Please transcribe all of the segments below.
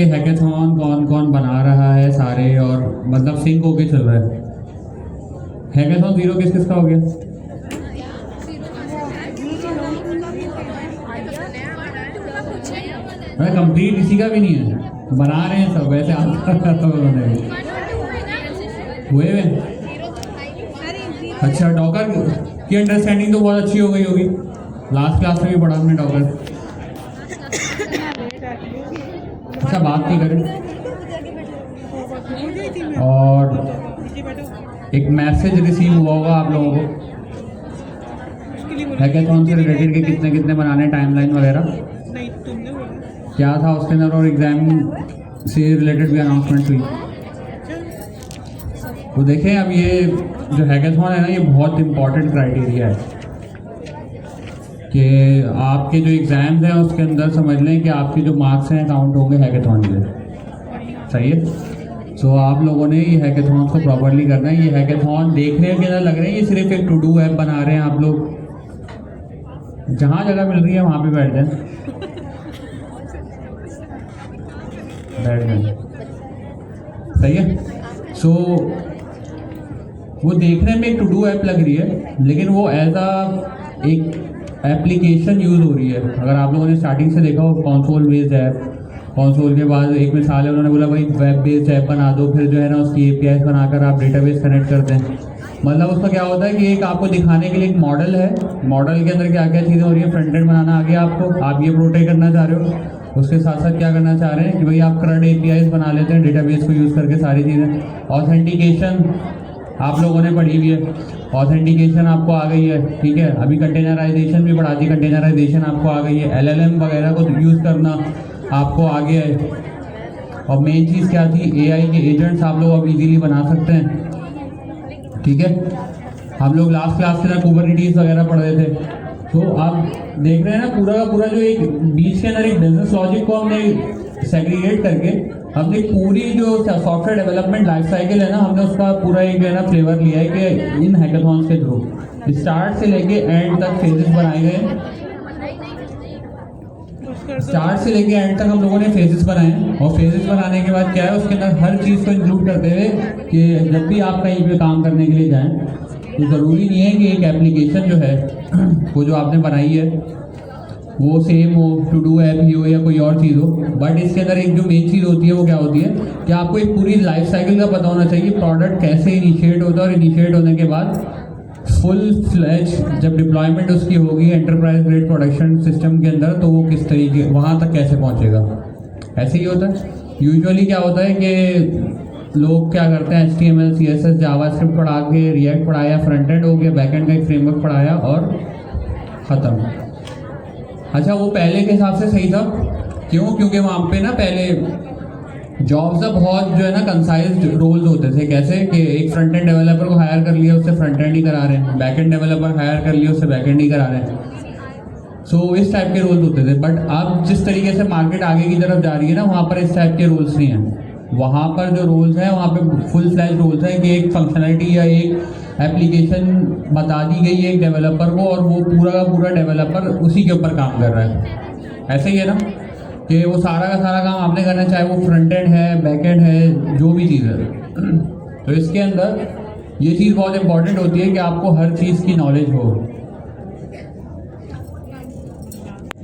Hackathon कौन कौन बना रहा है सारे, और मतलब सिंक होके चल रहा है। हैकेथॉन 0 किस किस का हो गया? अरे कंप्लीट इसी का भी नहीं है, बना रहे हैं सब वैसे तो उन्होंने हुए हुए। अच्छा, डॉकर की अंडरस्टैंडिंग तो बहुत अच्छी हो गई होगी, लास्ट क्लास में भी पढ़ा हमने डॉकर। अच्छा, बात नहीं करें। और एक मैसेज रिसीव हुआ होगा आप लोगों को हैकेथॉन से रिलेटेड के कितने कितने बनाने, टाइमलाइन वगैरह क्या था उसके अंदर, और एग्जाम से रिलेटेड भी अनाउंसमेंट हुई। तो देखें, अब ये जो हैकेथॉन है ना, ये बहुत इंपॉर्टेंट क्राइटेरिया है कि आपके जो एग्ज़ाम्स हैं उसके अंदर समझ लें कि आपके जो मार्क्स हैं काउंट होंगे हैकेथॉन के। सही है। सो आप लोगों ने ये हैकेथॉन को प्रॉपरली करना है। ये हैकेथॉन देखने के अंदर लग रहे हैं ये सिर्फ एक टू डू ऐप बना रहे हैं आप लोग, जहाँ जगह मिल रही है वहाँ पे बैठ जाएं, बैठ जाएं। सही है। सो वो देखने में एक टू डू ऐप लग रही है, लेकिन वो एज अ एक एप्लीकेशन यूज़ हो रही है। अगर आप लोगों ने स्टार्टिंग से देखा हो, कंसोल बेस्ड ऐप, कंसोल के बाद एक मिसाल है, उन्होंने बोला भाई वेब बेस्ड ऐप बना दो, फिर जो है ना उसकी APIs बनाकर आप डेटाबेस कनेक्ट करते हैं। मतलब उसका क्या होता है कि एक आपको दिखाने के लिए एक मॉडल है, मॉडल के अंदर क्या क्या चीज़ें हो रही है, फ्रंट एंड बनाना आ गया आपको, आप ये प्रोटेक्ट करना चाह रहे हो, उसके साथ साथ क्या करना चाह रहे हैं कि भाई आप करंट APIs बना लेते हैं डेटाबेस को यूज़ करके सारी चीज़ें। ऑथेंटिकेशन आप लोगों ने पढ़ी हुई है, ऑथेंटिकेशन आपको आ गई है, ठीक है। अभी कंटेनराइजेशन भी पढ़ा दी, कंटेनराइजेशन आपको आ गई है। LLM वगैरह को यूज़ करना आपको आ गया है। और मेन चीज़ क्या थी, AI के एजेंट्स आप लोग अब इजीली बना सकते हैं, ठीक है। हम लोग लास्ट क्लास के अंदर कुबरनेटिस वगैरह पढ़ रहे थे। तो आप देख रहे हैं ना, पूरा का पूरा जो एक बीच के अंदर एक बिजनेस लॉजिक को हमने सेग्रीगेट करके हमने पूरी जो सॉफ्टवेयर डेवलपमेंट लाइफ साइकिल है ना, हमने उसका पूरा एक जो है ना फ्लेवर लिया है कि इन हैकेथॉन्स के थ्रू स्टार्ट से लेके एंड तक फेजेस बनाए गए। स्टार्ट से लेके एंड तक हम लोगों ने फेजेस बनाए हैं, और फेजेस बनाने के बाद क्या है, उसके अंदर हर चीज़ को इंक्लूड करते हुए कि जब भी आप कहीं पे काम करने के लिए जाएं तो ज़रूरी नहीं है कि एक एप्लीकेशन जो है वो जो आपने बनाई है वो सेम हो, टू डू ऐप ही हो या कोई और चीज़ हो, बट इसके अंदर एक जो मेन चीज़ होती है वो क्या होती है कि आपको एक पूरी लाइफ साइकिल का पता होना चाहिए, प्रोडक्ट कैसे इनिशिएट होता है, और इनिशिएट होने के बाद फुल फ्लैज जब डिप्लॉयमेंट उसकी होगी एंटरप्राइज ग्रेड प्रोडक्शन सिस्टम के अंदर, तो वो किस तरीके वहाँ तक कैसे पहुँचेगा। ऐसे ही होता है। यूजुअली क्या होता है कि लोग क्या करते हैं, HTML CSS जावास्क्रिप्ट पढ़ा के रिएक्ट पढ़ाया, फ्रंट एंड हो गया, बैक एंड का एक फ्रेमवर्क पढ़ाया और ख़त्म। अच्छा, वो पहले के हिसाब से सही था। क्यों? क्योंकि वहाँ पे ना पहले जॉब्स अब बहुत जो है ना कंसाइज रोल्स होते थे। कैसे कि एक फ्रंट एंड डेवलपर को हायर कर लिया, उससे फ्रंट एंड ही करा रहे हैं, बैक एंड डेवलपर हायर कर लिया, उससे बैक एंड ही करा रहे हैं। सो इस टाइप के रोल्स होते थे। बट अब जिस तरीके से मार्केट आगे की तरफ जा रही है ना, वहाँ पर इस टाइप के रोल्स नहीं हैं। वहाँ पर जो रोल्स हैं वहाँ पे फुल फ्लैज रोल्स हैं कि एक फंक्शनलिटी या एक एप्लीकेशन बता दी गई है एक डेवलपर को, और वो पूरा का पूरा डेवलपर उसी के ऊपर काम कर रहा है। ऐसे ही है ना कि वो सारा का सारा काम आपने करना, चाहे वो फ्रंट एंड है, बैक एंड है, जो भी चीज़ है। तो इसके अंदर ये चीज़ बहुत इंपॉर्टेंट होती है कि आपको हर चीज़ की नॉलेज हो।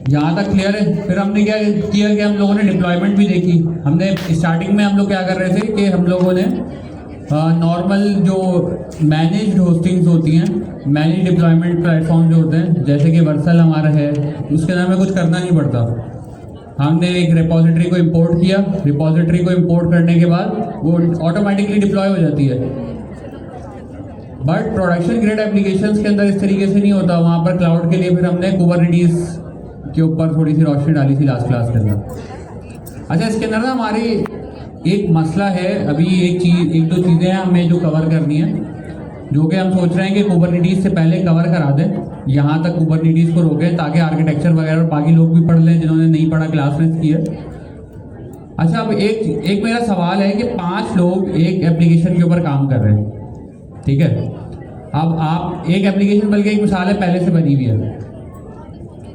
यहाँ तक क्लियर है। फिर हमने क्या किया कि हम लोगों ने डिप्लॉयमेंट भी देखी। हमने स्टार्टिंग में हम लोग क्या कर रहे थे कि हम लोगों ने नॉर्मल जो मैनेज्ड होस्टिंग्स होती हैं, मैनेज डिप्लॉयमेंट प्लेटफॉर्म जो होते हैं, जैसे कि वर्सल हमारा है, उसके अंदर हमें कुछ करना नहीं पड़ता। हमने एक रिपोजिटरी को इंपोर्ट किया, रिपोजिटरी को इंपोर्ट करने के बाद वो ऑटोमेटिकली डिप्लॉय हो जाती है। बट प्रोडक्शन ग्रेड एप्लीकेशंस के अंदर इस तरीके से नहीं होता। वहाँ पर क्लाउड के लिए फिर हमने कुबरनेटिस के ऊपर थोड़ी सी रोशनी डाली थी लास्ट क्लास के अंदर। अच्छा, इसके अंदर ना हमारी एक मसला है, अभी एक दो चीज़ें हैं हमें जो कवर करनी है, जो कि हम सोच रहे हैं कि कुबरनेटिस से पहले कवर करा दें। यहाँ तक कुबरनेटिस को रोकें ताकि आर्किटेक्चर वगैरह और बाकी लोग भी पढ़ लें जिन्होंने नहीं पढ़ा, क्लास मिस की है। अच्छा, अब एक मेरा सवाल है कि 5 लोग एक एप्लीकेशन के ऊपर काम कर रहे हैं, ठीक है। अब आप एक एप्लीकेशन, बल्कि एक मिसाल है पहले से बनी हुई है,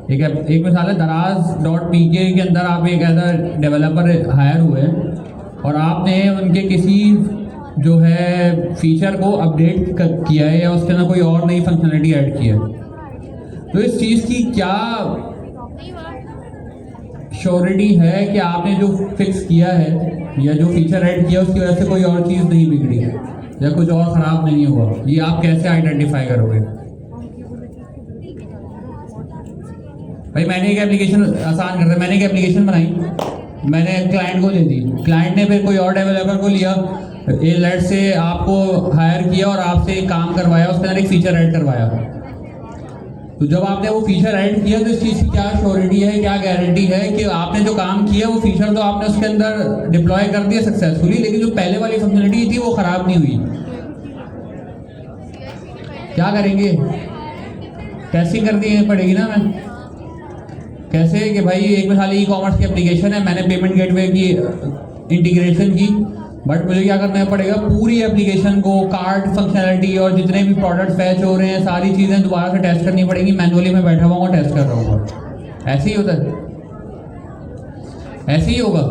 एक मिसाल है, Daraz.pk के अंदर आप एक ऐसा डेवलपर हायर हुए और आपने उनके किसी जो है फीचर को अपडेट किया है या उसके अंदर कोई और नई फंक्शनलिटी ऐड की है, तो इस चीज़ की क्या श्योरिटी है कि आपने जो फिक्स किया है या जो फीचर ऐड किया उसकी वजह से कोई और चीज़ नहीं बिगड़ी या कुछ और ख़राब नहीं हुआ? ये आप कैसे आइडेंटिफाई करोगे? भाई मैंने एक एप्लीकेशन आसान करता है, मैंने एक एप्लीकेशन बनाई, मैंने क्लाइंट को दे दी, क्लाइंट ने फिर कोई और डेवलपर को लिया, लेट से आपको हायर किया और आपसे एक काम करवाया, उसके अंदर एक फीचर ऐड करवाया। तो जब आपने वो फीचर ऐड किया तो इस चीज़ की क्या श्योरिटी है, क्या गारंटी है कि आपने जो काम किया वो फीचर तो आपने उसके अंदर डिप्लॉय कर दिया सक्सेसफुली, लेकिन जो पहले वाली फंक्शनलिटी थी वो ख़राब नहीं हुई? क्या करेंगे? टेस्टिंग करनी पड़ेगी ना। मैं कैसे कि भाई एक मिसाल ई कॉमर्स की एप्लीकेशन है, मैंने पेमेंट गेटवे की इंटीग्रेशन की, बट मुझे क्या करना पड़ेगा, पूरी एप्लीकेशन को, कार्ड फंक्शनलिटी और जितने भी प्रोडक्ट्स फैच हो रहे हैं सारी चीज़ें दोबारा से टेस्ट करनी पड़ेंगी। मैनुअली मैं बैठा हुआ टेस्ट कर रहा हूँ। ऐसे ही होता है, ऐसे ही होगा।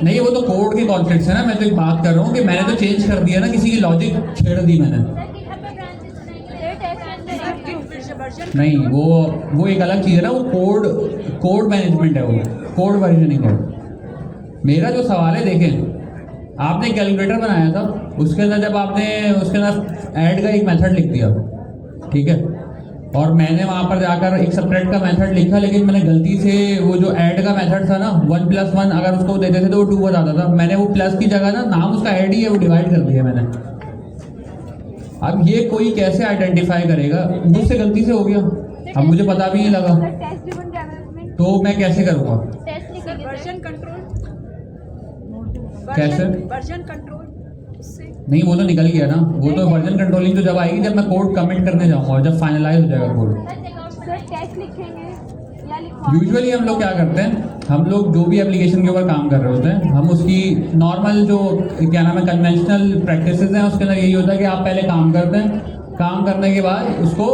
नहीं, वो तो कोड के कॉन्फ्लिक्ट्स है ना। मैं तो एक बात कर रहा हूँ कि मैंने तो चेंज कर दिया ना, किसी की लॉजिक छेड़ दी मैंने। नहीं, वो एक अलग चीज़ है ना, वो कोड मैनेजमेंट है, वो कोड वर्जनिंग है। मेरा जो सवाल है, देखें, आपने कैलकुलेटर बनाया था, उसके अंदर जब आपने उसके अंदर ऐड का एक मेथड लिख दिया, ठीक है, और मैंने वहाँ पर जाकर एक सब्ट्रैक्ट का मेथड लिखा, लेकिन मैंने गलती से वो जो ऐड का मेथड था ना, 1+1 अगर उसको देते थे तो वो 2 बताता था, मैंने वो प्लस की जगह ना, नाम उसका ऐड ही है, वो डिवाइड कर दिया मैंने। अब ये कोई कैसे आइडेंटिफाई करेगा? मुझसे गलती से हो गया, अब मुझे पता भी नहीं लगा, तो मैं कैसे करूँगा? कैसे? वर्जन कंट्रोल नहीं, वो तो निकल गया ना। वो तो वर्जन कंट्रोलिंग तो जब आएगी जब मैं कोड कमिट करने जाऊँगा, जब फाइनलाइज हो जाएगा कोड। यूजुअली हम लोग क्या करते हैं, हम लोग जो भी एप्लीकेशन के ऊपर काम कर रहे होते हैं, हम उसकी नॉर्मल जो क्या नाम है कन्वेंशनल प्रैक्टिसेस हैं, उसके अंदर यही होता है कि आप पहले काम करते हैं, काम करने के बाद उसको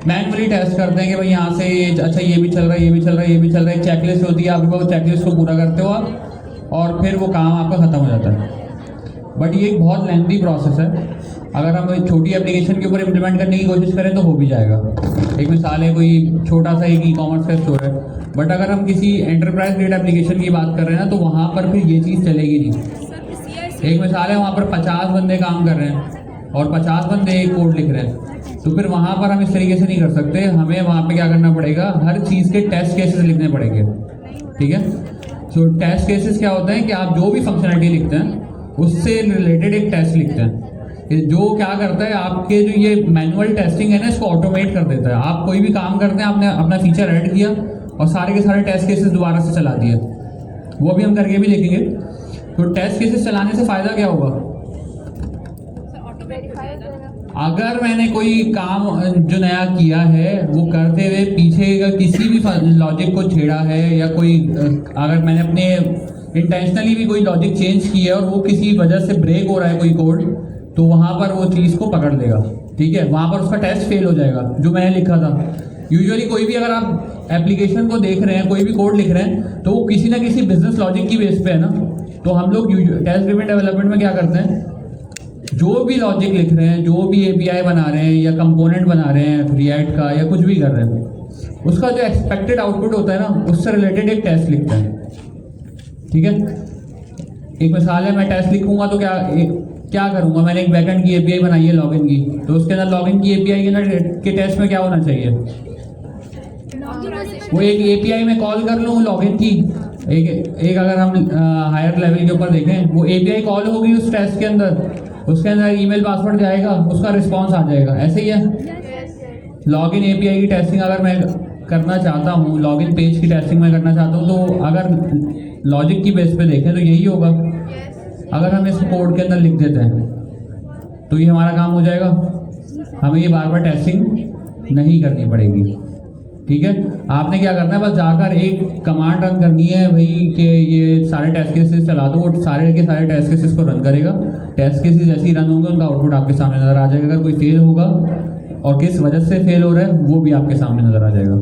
मैनुअली टेस्ट करते हैं कि भाई यहाँ से अच्छा ये भी चल रहा है, ये भी चल रहा है, ये भी चल रहा है। एक चेकलिस्ट होती है आपके पास, चेकलिस्ट को पूरा करते हो आप, और फिर वो काम आपका ख़त्म हो जाता है। बट ये एक बहुत लेंथी प्रोसेस है। अगर हम एक छोटी एप्लीकेशन के ऊपर इम्प्लीमेंट करने की कोशिश करें तो हो भी जाएगा। एक मिसाल है, कोई छोटा सा एक ई-कॉमर्स का स्टोर है, बट अगर हम किसी एंटरप्राइज ग्रेड एप्लीकेशन की बात कर रहे हैं ना, तो वहाँ पर फिर ये चीज़ चलेगी नहीं। एक मिसाल है, वहाँ पर 50 बंदे काम कर रहे हैं और 50 बंदे एक कोड लिख रहे हैं, तो फिर वहाँ पर हम इस तरीके से नहीं कर सकते। हमें वहाँ पे क्या करना पड़ेगा, हर चीज़ के टेस्ट केसेस लिखने पड़ेंगे, ठीक है। सो टेस्ट केसेस क्या होता है कि आप जो भी फंक्शनलिटी लिखते हैं उससे रिलेटेड एक टेस्ट लिखते हैं, जो क्या करता है आपके जो ये मैनुअल टेस्टिंग है ना, इसको ऑटोमेट कर देता है। आप कोई भी काम करते हैं, आपने अपना फीचर ऐड किया और सारे के सारे टेस्ट केसेस दोबारा से चला दिए, वो भी हम करके भी देखेंगे। तो टेस्ट केसेस चलाने से फ़ायदा क्या होगा? अगर मैंने कोई काम जो नया किया है वो करते हुए पीछे का किसी भी लॉजिक को छेड़ा है, या कोई अगर मैंने अपने इंटेंशनली भी कोई लॉजिक चेंज की है और वो किसी वजह से ब्रेक हो रहा है कोई कोड, तो वहाँ पर वो चीज़ को पकड़ लेगा, ठीक है। वहाँ पर उसका टेस्ट फेल हो जाएगा जो मैंने लिखा था। यूजुअली कोई भी अगर आप एप्लीकेशन को देख रहे हैं, कोई भी कोड लिख रहे हैं, तो वो किसी ना किसी बिजनेस लॉजिक की बेस पे है ना। तो हम लोग टेस्ट ड्रिवन डेवलपमेंट में क्या करते हैं, जो भी लॉजिक लिख रहे हैं, जो भी API बना रहे हैं या कंपोनेंट बना रहे हैं रिएक्ट का या कुछ भी कर रहे हैं, उसका जो एक्सपेक्टेड आउटपुट होता है ना, उससे रिलेटेड एक टेस्ट लिखते हैं, ठीक है। एक मिसाल है, मैं टेस्ट लिखूंगा तो क्या करूंगा, मैंने एक बैकएंड की API बनाई है लॉगिन की, तो उसके अंदर लॉगिन की API के टेस्ट में क्या होना चाहिए, वो एक API में कॉल कर लूँ लॉगिन की। एक अगर हम हायर लेवल के ऊपर देखें, वो API कॉल होगी उस टेस्ट के अंदर, उसके अंदर ईमेल पासवर्ड जाएगा, उसका रिस्पॉन्स आ जाएगा। ऐसे ही है लॉगिन API की टेस्टिंग अगर मैं करना चाहता हूँ, लॉगिन पेज की टेस्टिंग मैं करना चाहता हूँ, तो अगर लॉजिक की बेस पे देखें तो यही होगा। अगर हम इस कोड के अंदर लिख देते हैं तो ये हमारा काम हो जाएगा, हमें ये बार बार टेस्टिंग नहीं करनी पड़ेगी, ठीक है। आपने क्या करना है, बस जाकर एक कमांड रन करनी है भाई कि ये सारे टेस्ट केसेस चला दो, वो सारे के सारे टेस्ट केसेस को रन करेगा। टेस्ट केसेस जैसे ही रन होंगे उनका आउटपुट आपके सामने नजर आ जाएगा। अगर कोई फेल होगा और किस वजह से फेल हो रहा है वो भी आपके सामने नज़र आ जाएगा।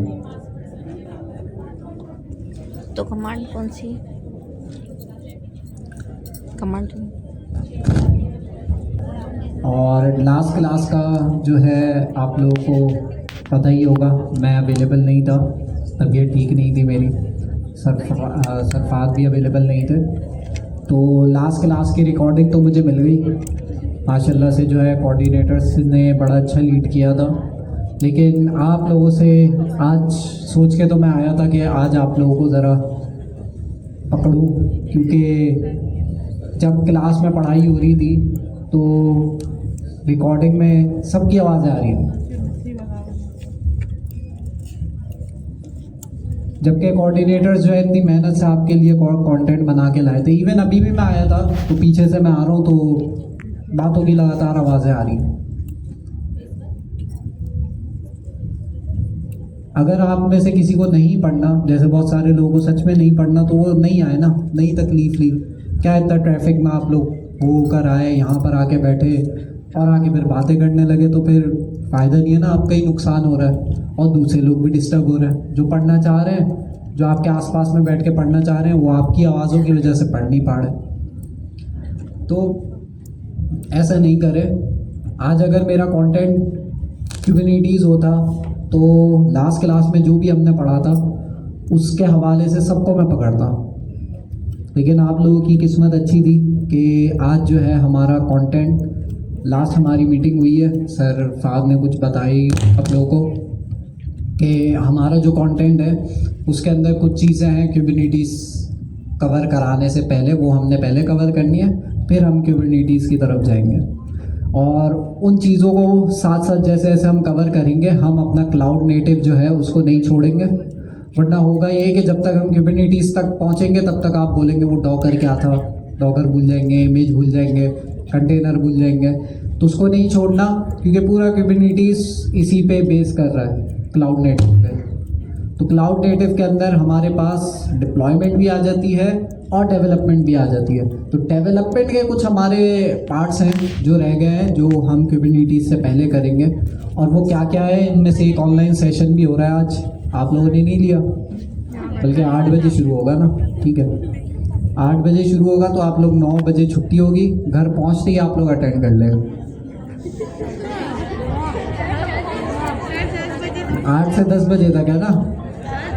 तो कमांड कौन सी कमांड? और लास्ट क्लास का जो है आप लोगों को पता ही होगा, मैं अवेलेबल नहीं था, तबीयत ठीक नहीं थी मेरी, सरफात भी अवेलेबल नहीं थे। तो लास्ट क्लास की रिकॉर्डिंग तो मुझे मिल गई माशाल्लाह से, जो है कोऑर्डिनेटर्स ने बड़ा अच्छा लीड किया था। लेकिन आप लोगों से आज सोच के तो मैं आया था कि आज आप लोगों को ज़रा पकड़ूं, क्योंकि जब क्लास में पढ़ाई हो रही थी तो रिकॉर्डिंग में सबकी आवाज़ें आ रही थी, जबकि कोऑर्डिनेटर्स जो है इतनी मेहनत से आपके लिए कंटेंट बना के लाए थे। इवन अभी भी मैं आया था तो पीछे से मैं आ रहा हूँ तो बातों की लगातार आवाज़ें आ रही। अगर आप में से किसी को नहीं पढ़ना, जैसे बहुत सारे लोगों को सच में नहीं पढ़ना, तो वो नहीं आए ना, नहीं तकलीफ ली, क्या इतना ट्रैफिक में आप लोग होकर आए, यहाँ पर आके बैठे और आके फिर बातें करने लगे, तो फिर फ़ायदा नहीं है ना, आपका ही नुकसान हो रहा है और दूसरे लोग भी डिस्टर्ब हो रहे हैं। जो पढ़ना चाह रहे हैं, जो आपके आसपास में बैठ के पढ़ना चाह रहे हैं, वो आपकी आवाज़ों की वजह से पढ़ नहीं पा रहे। तो ऐसा नहीं करें। आज अगर मेरा कंटेंट क्यूबरनेटीज़ होता तो लास्ट क्लास में जो भी हमने पढ़ा था उसके हवाले से सबको मैं पकड़ता, लेकिन आप लोगों की किस्मत अच्छी थी कि आज जो है हमारा कंटेंट, लास्ट हमारी मीटिंग हुई है, सर फाद ने कुछ बताई आप लोगों को कि हमारा जो कंटेंट है उसके अंदर कुछ चीज़ें हैं क्यूबरनेटीज़ कवर कराने से पहले, वो हमने पहले कवर करनी है, फिर हम क्यूबरनेटीज़ की तरफ जाएंगे। और उन चीज़ों को साथ साथ जैसे जैसे हम कवर करेंगे, हम अपना क्लाउड नेटिव जो है उसको नहीं छोड़ेंगे, वरना होगा ये कि जब तक हम क्यूबरनेटीज़ तक पहुँचेंगे तब तक आप बोलेंगे वो डॉकर क्या था, डॉकर भूल जाएंगे, इमेज भूल जाएंगे, कंटेनर भूल जाएंगे। तो उसको नहीं छोड़ना, क्योंकि पूरा क्यूबरनेटीज़ इसी पे बेस कर रहा है, क्लाउड नेटिव पे। तो क्लाउड नेटिव के अंदर हमारे पास डिप्लॉयमेंट भी आ जाती है और डेवलपमेंट भी आ जाती है। तो डेवलपमेंट के कुछ हमारे पार्ट्स हैं जो रह गए हैं, जो हम क्यूबरनेटीज़ से पहले करेंगे। और वो क्या क्या है, इनमें से एक ऑनलाइन सेशन भी हो रहा है आज, आप लोगों ने नहीं लिया, बल्कि 8 बजे शुरू होगा ना, ठीक है, 8 बजे शुरू होगा तो आप लोग 9 बजे छुट्टी होगी, घर पहुँचते ही आप लोग अटेंड कर लेगा। 8 से 10 बजे तक है ना,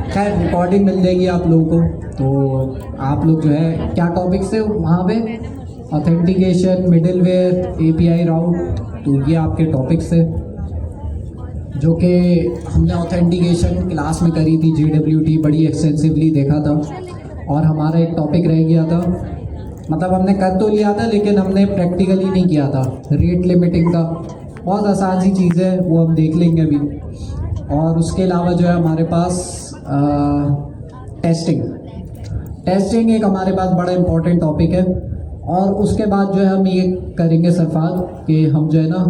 खैर रिकॉर्डिंग मिल जाएगी आप लोगों को। तो आप लोग जो है क्या टॉपिक से वहाँ पे, ऑथेंटिकेशन, मिडिलवेयर, API राउट, तो ये आपके टॉपिक्स है जो कि हमने ऑथेंटिकेशन क्लास में करी थी, JWT बड़ी एक्सटेंसिवली देखा था। और हमारा एक टॉपिक रह गया था, मतलब हमने कर तो लिया था लेकिन हमने प्रैक्टिकली नहीं किया था, रेट लिमिटिंग का। बहुत आसान सी चीज़ है, वो हम देख लेंगे अभी। और उसके अलावा जो है हमारे पास टेस्टिंग एक हमारे पास बड़ा इम्पोर्टेंट टॉपिक है। और उसके बाद जो है हम ये करेंगे सरफाद कि हम जो है ना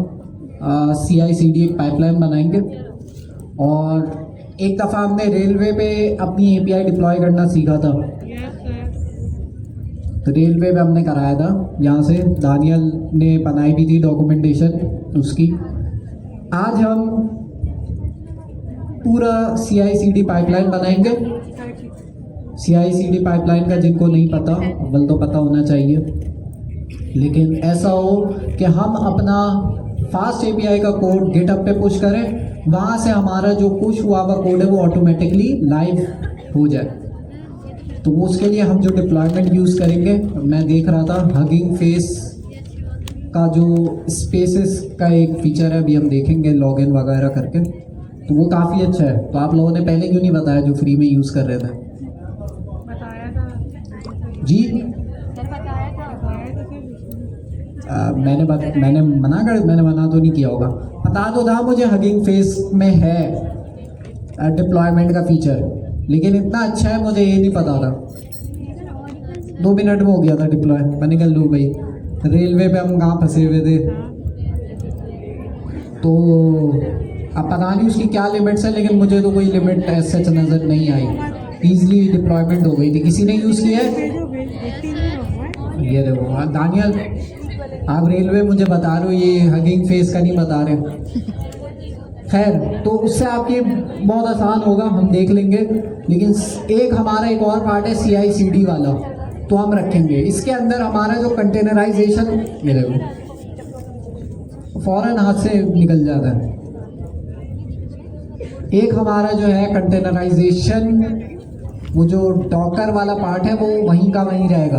CI/CD एक पाइपलाइन बनाएंगे। और एक दफ़ा हमने रेलवे पे अपनी API डिप्लॉय करना सीखा था, तो रेलवे पे हमने कराया था, यहाँ से दानियल ने बनाई भी थी डॉक्यूमेंटेशन उसकी। आज हम पूरा CI/CD पाइपलाइन बनाएंगे। CI/CD पाइपलाइन का जिनको नहीं पता, अव्वल तो पता होना चाहिए, लेकिन ऐसा हो कि हम अपना फास्ट API का कोड गिटहब पे पुश करें, वहाँ से हमारा जो पुश हुआ हुआ कोड है वो ऑटोमेटिकली लाइव हो जाए। तो उसके लिए हम जो डिप्लॉयमेंट यूज़ करेंगे, मैं देख रहा था हगिंग फेस का जो स्पेसेस का एक फीचर है, अभी हम देखेंगे लॉगिन वगैरह करके, तो वो काफ़ी अच्छा है। तो आप लोगों ने पहले क्यों नहीं बताया जो फ्री में यूज़ कर रहे थे? बताया था जी, मैंने मना तो नहीं किया होगा, पता तो था मुझे हगिंग फेस में है डिप्लॉयमेंट का फीचर, लेकिन इतना अच्छा है मुझे ये नहीं पता था। 2 मिनट में हो गया था डिप्लॉय, मैंने कहा लो भाई, रेलवे पे हम कहाँ फंसे हुए थे। तो अब पता नहीं उसकी क्या लिमिट्स है, लेकिन मुझे तो कोई लिमिट ऐसे नज़र नहीं आई, ईजिली डिप्लॉयमेंट हो गई थी। किसी ने यूज़ किया है? ये देखो दानियल, आप रेलवे मुझे बता रहे हो, ये हगिंग फेस का नहीं बता रहे। खैर तो उससे आपकी बहुत आसान होगा, हम देख लेंगे। लेकिन एक हमारा एक और पार्ट है CI/CD वाला, तो हम रखेंगे। इसके अंदर हमारा जो कंटेनराइजेशन, ये देखो फ़ौरन हाथ से निकल जाता है। एक हमारा जो है कंटेनराइजेशन, वो जो डॉकर वाला पार्ट है वो वहीं का वहीं रहेगा।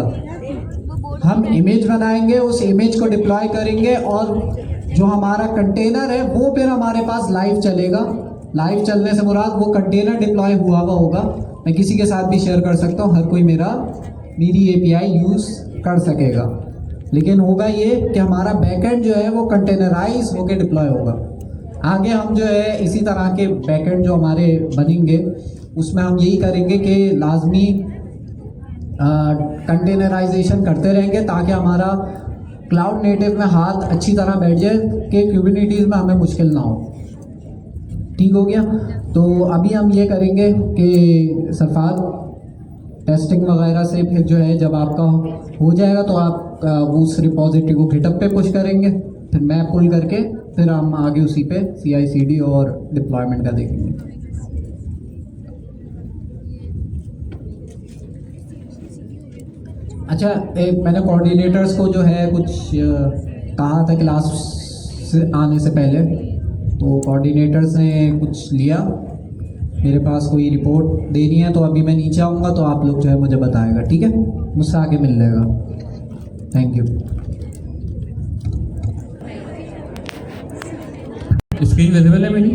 हम इमेज बनाएंगे, उस इमेज को डिप्लॉय करेंगे और जो हमारा कंटेनर है वो फिर हमारे पास लाइव चलेगा। लाइव चलने से मुराद वो कंटेनर डिप्लॉय हुआ होगा। मैं किसी के साथ भी शेयर कर सकता हूँ, हर कोई मेरी API यूज़ कर सकेगा। लेकिन होगा ये कि हमारा बैकएंड जो है वो कंटेनराइज होकर डिप्लॉय होगा। आगे हम जो है इसी तरह के बैकएंड जो हमारे बनेंगे उसमें हम यही करेंगे कि लाजमी कंटेनराइजेशन करते रहेंगे ताकि हमारा क्लाउड नेटिव में हाथ अच्छी तरह बैठ जाए कि क्यूबरनेटीज़ में हमें मुश्किल ना हो। ठीक हो गया। तो अभी हम ये करेंगे कि सरफाद टेस्टिंग वगैरह से फिर जो है जब आपका हो जाएगा तो आप उस रिपोजिटरी को गिटहब पे पुश करेंगे, फिर मैं पुल करके फिर हम आगे उसी पे CI/CD और डिप्लॉयमेंट का देखेंगे। अच्छा, एक मैंने कोऑर्डिनेटर्स को जो है कुछ कहा था क्लास से आने से पहले, तो कोऑर्डिनेटर्स ने कुछ लिया, मेरे पास कोई रिपोर्ट देनी है, तो अभी मैं नीचे आऊँगा तो आप लोग जो है मुझे बताएगा। ठीक है, मुझसे आके मिल लेगा। Thank you. स्क्रीन विजिबल है मेरी?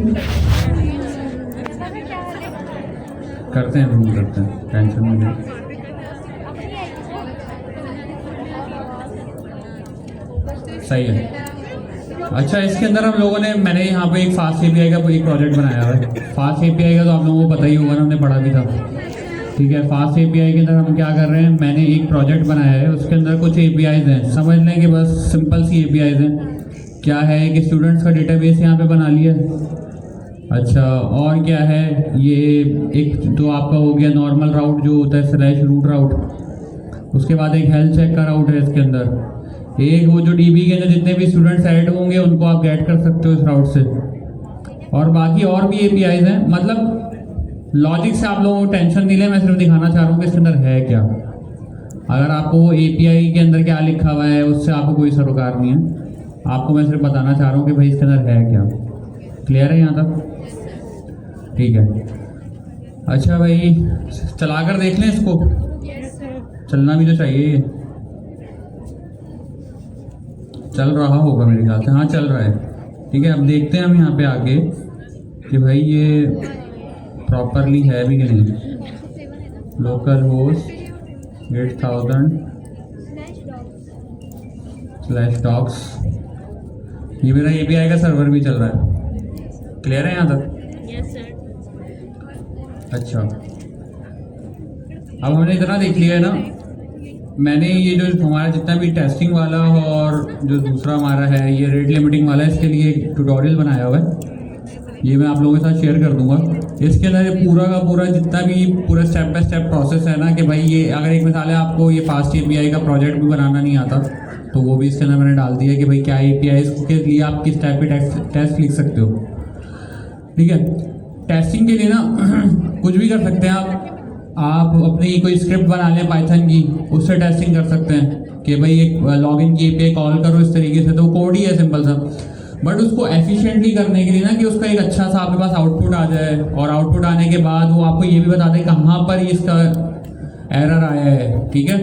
करते हैं, जरूर करते हैं, टेंशन नहीं है। सही है। अच्छा, इसके अंदर हम लोगों ने, मैंने यहाँ पे एक फास्ट API का एक प्रोजेक्ट बनाया है। फास्ट API का तो आप लोगों को पता ही होगा ना, हमने पढ़ा भी था। ठीक है, फास्ट API के अंदर हम क्या कर रहे हैं, मैंने एक प्रोजेक्ट बनाया है, उसके अंदर कुछ APIs हैं, समझ लें कि बस सिंपल सी APIs हैं। क्या है कि स्टूडेंट्स का डेटाबेस यहाँ पे बना लिया। अच्छा, और क्या है, ये एक तो आपका हो गया नॉर्मल राउट जो होता है /रूट राउट, उसके बाद एक हेल्थ चेक का राउट है इसके अंदर, एक वो जो DB के अंदर जितने भी स्टूडेंट्स ऐड होंगे उनको आप गेट कर सकते हो इस राउट से, और बाकी और भी APIs हैं। मतलब लॉजिक से आप लोगों को टेंशन नहीं ले, मैं सिर्फ दिखाना चाह रहा हूँ कि इसके अंदर है क्या। अगर आपको वो API के अंदर क्या लिखा हुआ है उससे आपको कोई सरोकार नहीं है, आपको मैं सिर्फ बताना चाह रहा हूँ कि भाई इसके अंदर है क्या। क्लियर है यहाँ तक? ठीक है। अच्छा भाई, चला कर देख लें इसको, चलना भी तो चाहिए। ये चल रहा होगा मेरे ख्याल से, हाँ चल रहा है। ठीक है, अब देखते हैं हम यहाँ पे आगे कि भाई ये प्रॉपरली है भी कि नहीं। लोकल होस्ट 8000/docs, ये मेरा API का सर्वर भी चल रहा है। क्लियर है यहाँ तक? Yes sir. अच्छा, अब हमने इतना देख लिया है ना। मैंने ये जो हमारा जितना भी टेस्टिंग वाला और जो दूसरा हमारा है ये रेट लिमिटिंग वाला है, इसके लिए एक ट्यूटोरियल बनाया हुआ है, ये मैं आप लोगों के साथ शेयर कर दूंगा। इसके अंदर पूरा का पूरा जितना भी पूरा स्टेप बाय स्टेप प्रोसेस है ना, कि भाई ये अगर एक मिसाल है आपको ये फास्ट API का प्रोजेक्ट भी बनाना नहीं आता तो वो भी इसके अंदर मैंने डाल दिया कि भाई क्या API के लिए आप किस टाइप के टेस्ट लिख सकते हो। ठीक है, टेस्टिंग के लिए ना कुछ भी कर सकते हैं आप अपनी कोई स्क्रिप्ट बना लें पाइथन की, उससे टेस्टिंग कर सकते हैं कि भाई एक लॉगिन की API कॉल करो इस तरीके से, तो कोड ही है सिंपल सा। बट उसको एफिशिएंटली करने के लिए ना कि उसका एक अच्छा सा आपके पास आउटपुट आ जाए, और आउटपुट आने के बाद वो आपको ये भी बता दे कहाँ पर इसका एरर आया है। ठीक है,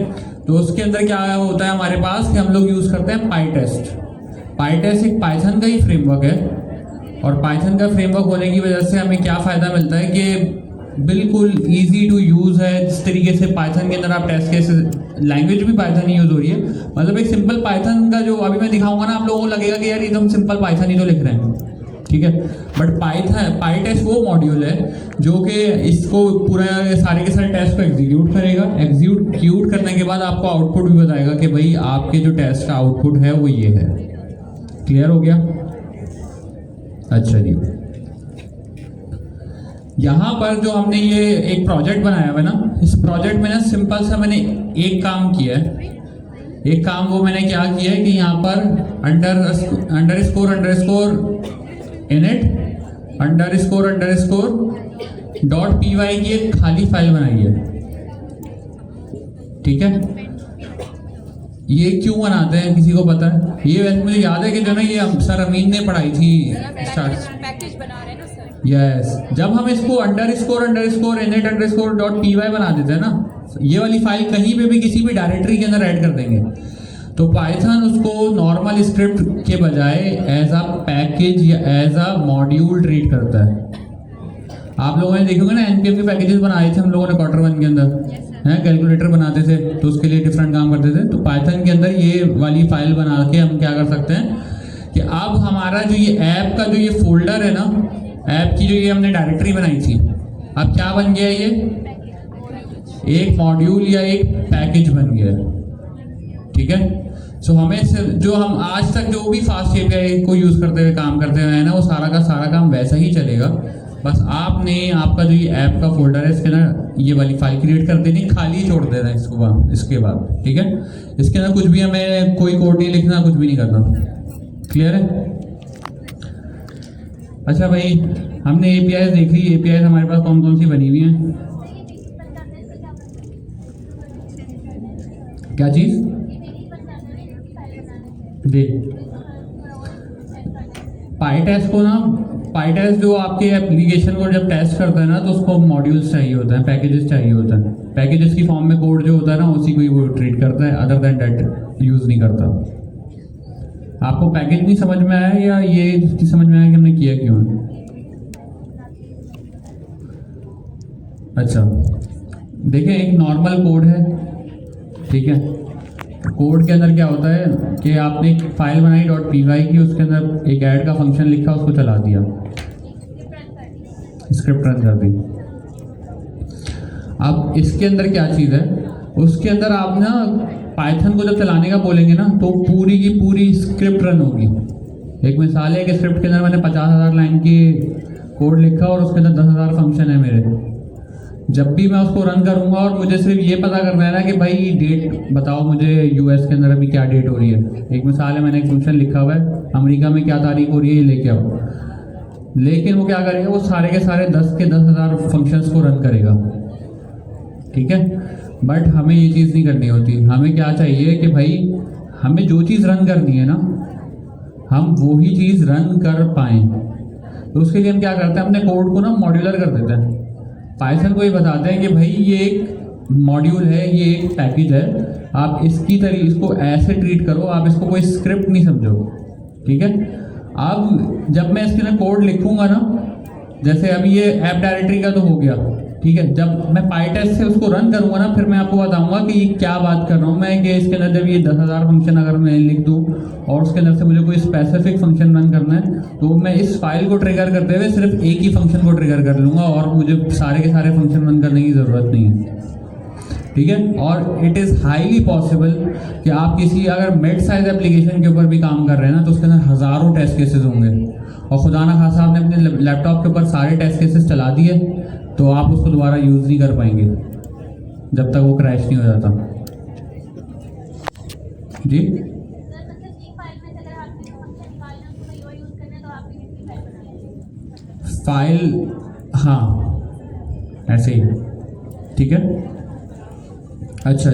तो उसके अंदर क्या होता है हमारे पास कि हम लोग यूज़ करते हैं पाईटेस्ट। पाईटेस्ट एक पाइथन का ही फ्रेमवर्क है, और पाइथन का फ्रेमवर्क होने की वजह से हमें क्या फ़ायदा मिलता है कि बिल्कुल इजी टू यूज़ है। जिस तरीके से पाइथन के अंदर आप टेस्ट केस, लैंग्वेज भी पाइथन ही यूज़ हो रही है, मतलब एक सिंपल पाइथन का जो अभी मैं दिखाऊंगा ना, आप लोगों को लगेगा कि यार एकदम सिंपल पाइथन ही तो लिख रहे हैं। ठीक है, बट पाईटेस्ट वो मॉड्यूल है जो कि इसको पूरा सारे के सारे टेस्ट को एग्जीक्यूट करेगा। एग्जीक्यूट करने के बाद आपको आउटपुट भी बताएगा कि भाई आपके जो टेस्ट का आउटपुट है वो ये है। क्लियर हो गया? अच्छा जी, यहाँ पर जो हमने ये एक प्रोजेक्ट बनाया हुआ है ना, इस प्रोजेक्ट में ना सिंपल सा मैंने एक काम किया है। एक काम वो मैंने क्या किया है कि यहाँ पर अंडरस्कोर init .py की एक खाली फाइल बनाई है, ठीक है। ये क्यों बनाते हैं किसी को पता है? ये वैसे मुझे याद है कि जो ना ये सर अमीन ने पढ़ाई थी स्टार्ट। पैकेज बना रहे हैं ना सर। यस, जब हम इसको __init_.py बना देते हैं ना, ये वाली फाइल कहीं पे भी किसी भी डायरेक्टरी के अंदर ऐड कर देंगे, तो पाइथन उसको नॉर्मल स्क्रिप्ट के बजाय एज अ पैकेज या एज अ मॉड्यूल ट्रीट करता है। आप लोगों ने देखोगे ना npm के पैकेजेस बनाए थे हम लोगों ने Q1 के अंदर, हैं, कैलकुलेटर बनाते थे तो उसके लिए डिफरेंट काम करते थे। तो पाइथन के अंदर ये वाली फाइल बना के हम क्या कर सकते हैं कि अब हमारा जो ये ऐप का जो ये फोल्डर है ना, ऐप की जो ये हमने डायरेक्टरी बनाई थी, अब क्या बन गया, ये एक मॉड्यूल या एक पैकेज बन गया, ठीक है। सो हमें जो हम आज तक जो भी फास्ट एपीआई को यूज़ करते हुए काम करते हुए हैं ना, वो सारा का सारा काम वैसा ही चलेगा। बस आपने आपका जो ये ऐप का फोल्डर है इसके अंदर ये वाली फाइल क्रिएट कर देनी, खाली छोड़ देना इसके बाद, ठीक है। इसके अंदर कुछ भी हमें कोई कोड नहीं लिखना, कुछ भी नहीं करना, क्लियर है। अच्छा भाई, हमने एपीआई देख ली, एपीआई हमारे पास कौन कौन सी बनी हुई हैं, क्या चीज़ जी। पाईटेस्ट को ना, पाईटेस्ट जो आपके एप्लीकेशन को जब टेस्ट करता है ना, तो उसको मॉड्यूल्स चाहिए होता है, पैकेजेस चाहिए होता है। पैकेजेस की फॉर्म में कोड जो होता है ना, उसी को ही वो ट्रीट करता है, अदर देन दैट यूज़ नहीं करता। आपको पैकेज नहीं समझ में आया या ये समझ में आया कि हमने किया क्यों है? अच्छा, देखिए एक नॉर्मल कोड है, ठीक है। कोड के अंदर क्या होता है कि आपने एक फाइल बनाई .py की, उसके अंदर एक ऐड का फंक्शन लिखा, उसको चला दिया, स्क्रिप्ट रन कर दी। अब इसके अंदर क्या चीज़ है, उसके अंदर आप ना पाइथन को जब चलाने का बोलेंगे ना, तो पूरी की पूरी स्क्रिप्ट रन होगी। एक मिसाल है कि स्क्रिप्ट के अंदर मैंने 50,000 लाइन की कोड लिखा और उसके अंदर 10,000 फंक्शन है मेरे। जब भी मैं उसको रन करूंगा और मुझे सिर्फ ये पता करना है ना कि भाई डेट बताओ मुझे, यूएस के अंदर अभी क्या डेट हो रही है। एक मिसाल है, मैंने एक फंक्शन लिखा हुआ है, अमेरिका में क्या तारीख हो रही है ये लेके आओ। लेकिन वो क्या करेगा, वो सारे के सारे 10 के 10,000 फंक्शंस को रन करेगा, ठीक है। बट हमें ये चीज़ नहीं करनी होती। हमें क्या चाहिए कि भाई हमें जो चीज़ रन करनी है ना, हम वो ही चीज़ रन कर पाएँ। तो उसके लिए हम क्या करते हैं, अपने कोड को ना मॉड्यूलर कर देते हैं। पाइथन को ये बताते हैं कि भाई ये एक मॉड्यूल है, ये एक पैकेज है, आप इसको ऐसे ट्रीट करो, आप इसको कोई स्क्रिप्ट नहीं समझो, ठीक है। अब जब मैं इसके अंदर कोड लिखूंगा ना, जैसे अभी ये ऐप डायरेक्टरी का तो हो गया, ठीक है। जब मैं पाईटेस्ट से उसको रन करूंगा ना, फिर मैं आपको बताऊंगा कि ये क्या बात कर रहा हूँ मैं, कि इसके अंदर जब ये 10,000 फंक्शन अगर मैं लिख दूँ और उसके अंदर से मुझे कोई स्पेसिफिक फंक्शन रन करना है, तो मैं इस फाइल को ट्रिगर करते हुए सिर्फ एक ही फंक्शन को ट्रिगर कर लूँगा और मुझे सारे के सारे फंक्शन रन करने की ज़रूरत नहीं है, ठीक है। और इट इज़ हाईली पॉसिबल कि आप किसी अगर मिड साइज एप्लीकेशन के ऊपर भी काम कर रहे हैं ना, तो उसके अंदर हज़ारों टेस्ट केसेस होंगे और खुदा ना खासा आपने अपने लैपटॉप के ऊपर सारे टेस्ट केसेस चला दिए, तो आप उसको दोबारा यूज़ नहीं कर पाएंगे जब तक वो क्रैश नहीं हो जाता जी। फाइल, हाँ ऐसे ही, ठीक है। अच्छा,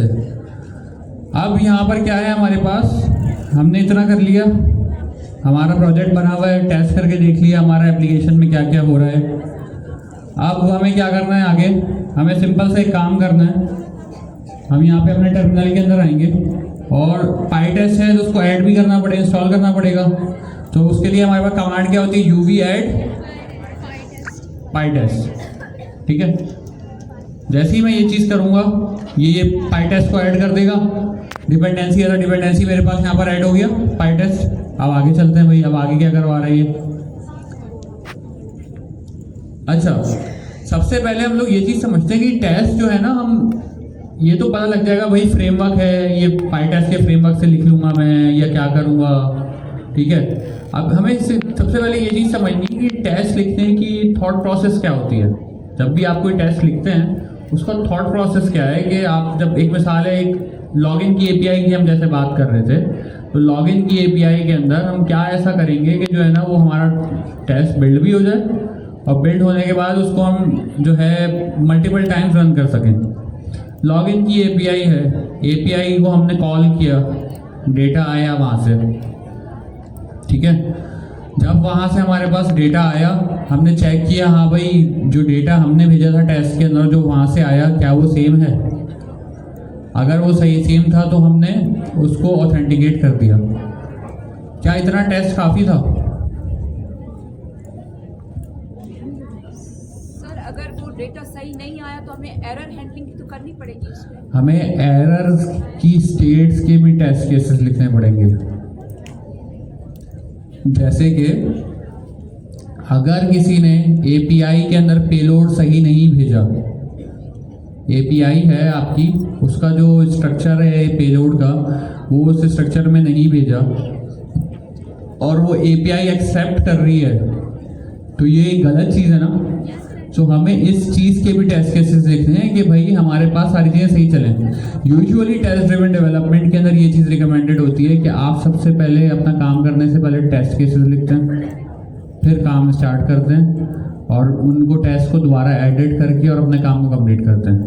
अब यहाँ पर क्या है हमारे पास, हमने इतना कर लिया, हमारा प्रोजेक्ट बना हुआ है, टेस्ट करके देख लिया हमारा एप्लीकेशन में क्या क्या हो रहा है। अब हमें क्या करना है आगे, हमें सिंपल से एक काम करना है। हम यहाँ पे अपने टर्मिनल के अंदर आएंगे और पाईटेस्ट है तो उसको ऐड भी करना पड़ेगा, इंस्टॉल करना पड़ेगा। तो उसके लिए हमारे पास कमांड क्या होती है, uv add पाईटेस्ट, ठीक है। जैसे ही मैं ये चीज़ करूँगा, ये पाईटेस्ट को ऐड कर देगा। डिपेंडेंसी है तो डिपेंडेंसी मेरे पास यहाँ पर ऐड हो गया पाईटेस्ट। अब आगे चलते हैं भाई, अब आगे क्या करवा रहे हैं। अच्छा, सबसे पहले हम लोग ये चीज़ समझते हैं कि टेस्ट जो है ना, हम ये तो पता लग जाएगा भाई फ्रेमवर्क है, ये पाईटेस्ट के फ्रेमवर्क से लिख लूँगा मैं या क्या करूँगा, ठीक है। अब हमें सबसे पहले ये चीज़ समझनी है कि टेस्ट लिखने की थॉट प्रोसेस क्या होती है। जब भी आप कोई टेस्ट लिखते हैं, उसका थॉट प्रोसेस क्या है कि आप जब एक मिसाल है, एक लॉगिन की एपीआई की हम जैसे बात कर रहे थे, तो लॉगिन की एपीआई के अंदर हम क्या ऐसा करेंगे कि जो है ना वो हमारा टेस्ट बिल्ड भी हो जाए और बिल्ड होने के बाद उसको हम जो है मल्टीपल टाइम्स रन कर सकें। लॉगिन की एपीआई है, एपीआई को हमने कॉल किया, डेटा आया वहाँ से, ठीक है। जब वहाँ से हमारे पास डेटा आया, हमने चेक किया, हाँ भाई जो डेटा हमने भेजा था टेस्ट के अंदर जो वहाँ से आया क्या वो सेम है। अगर वो सही सेम था तो हमने उसको ऑथेंटिकेट कर दिया। क्या इतना टेस्ट काफ़ी था? सर अगर वो डेटा सही नहीं आया तो हमें एरर हैंडलिंग तो करनी पड़ेगी उसमें। हमें एरर्स की स्टेट्स के भी टेस्ट केसेस लिखने पड़ेंगे। जैसे कि अगर किसी ने एपीआई के अंदर पेलोड सही नहीं भेजा, एपीआई है आपकी, उसका जो स्ट्रक्चर है पेलोड का वो उस स्ट्रक्चर में नहीं भेजा और वो एपीआई एक्सेप्ट कर रही है, तो ये गलत चीज़ है ना। तो हमें इस चीज़ के भी टेस्ट केसेस लिखने हैं कि भाई हमारे पास सारी चीज़ें सही चलें। यूजुअली टेस्ट ड्रिवन डेवलपमेंट के अंदर ये चीज़ रिकमेंडेड होती है कि आप सबसे पहले अपना काम करने से पहले टेस्ट केसेस लिखते हैं, फिर काम स्टार्ट करते हैं और उनको टेस्ट को दोबारा एडिट करके और अपने काम को कंप्लीट करते हैं,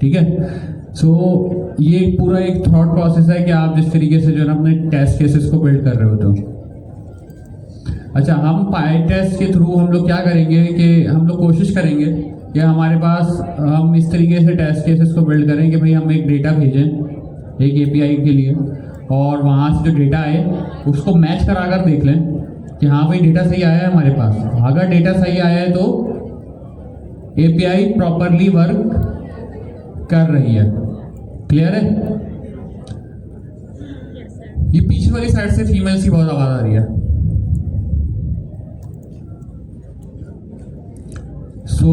ठीक है। सो ये पूरा एक थॉट प्रोसेस है कि आप जिस तरीके से जो है ना अपने टेस्ट केसेस को बिल्ड कर रहे हो। तो अच्छा, हम पाइटेस्ट के थ्रू हम लोग क्या करेंगे कि हम लोग कोशिश करेंगे कि हमारे पास हम इस तरीके से टेस्ट केसेस को बिल्ड करें कि भाई हम एक डेटा भेजें एक एपीआई के लिए और वहाँ से जो डेटा आए उसको मैच करा कर देख लें कि हाँ भाई डेटा सही आया है हमारे पास। अगर डेटा सही आया है तो एपीआई प्रॉपरली वर्क कर रही है। क्लियर है? ये पीछे वाली साइड से फीमेल्स की बहुत आवाज़ आ रही है। सो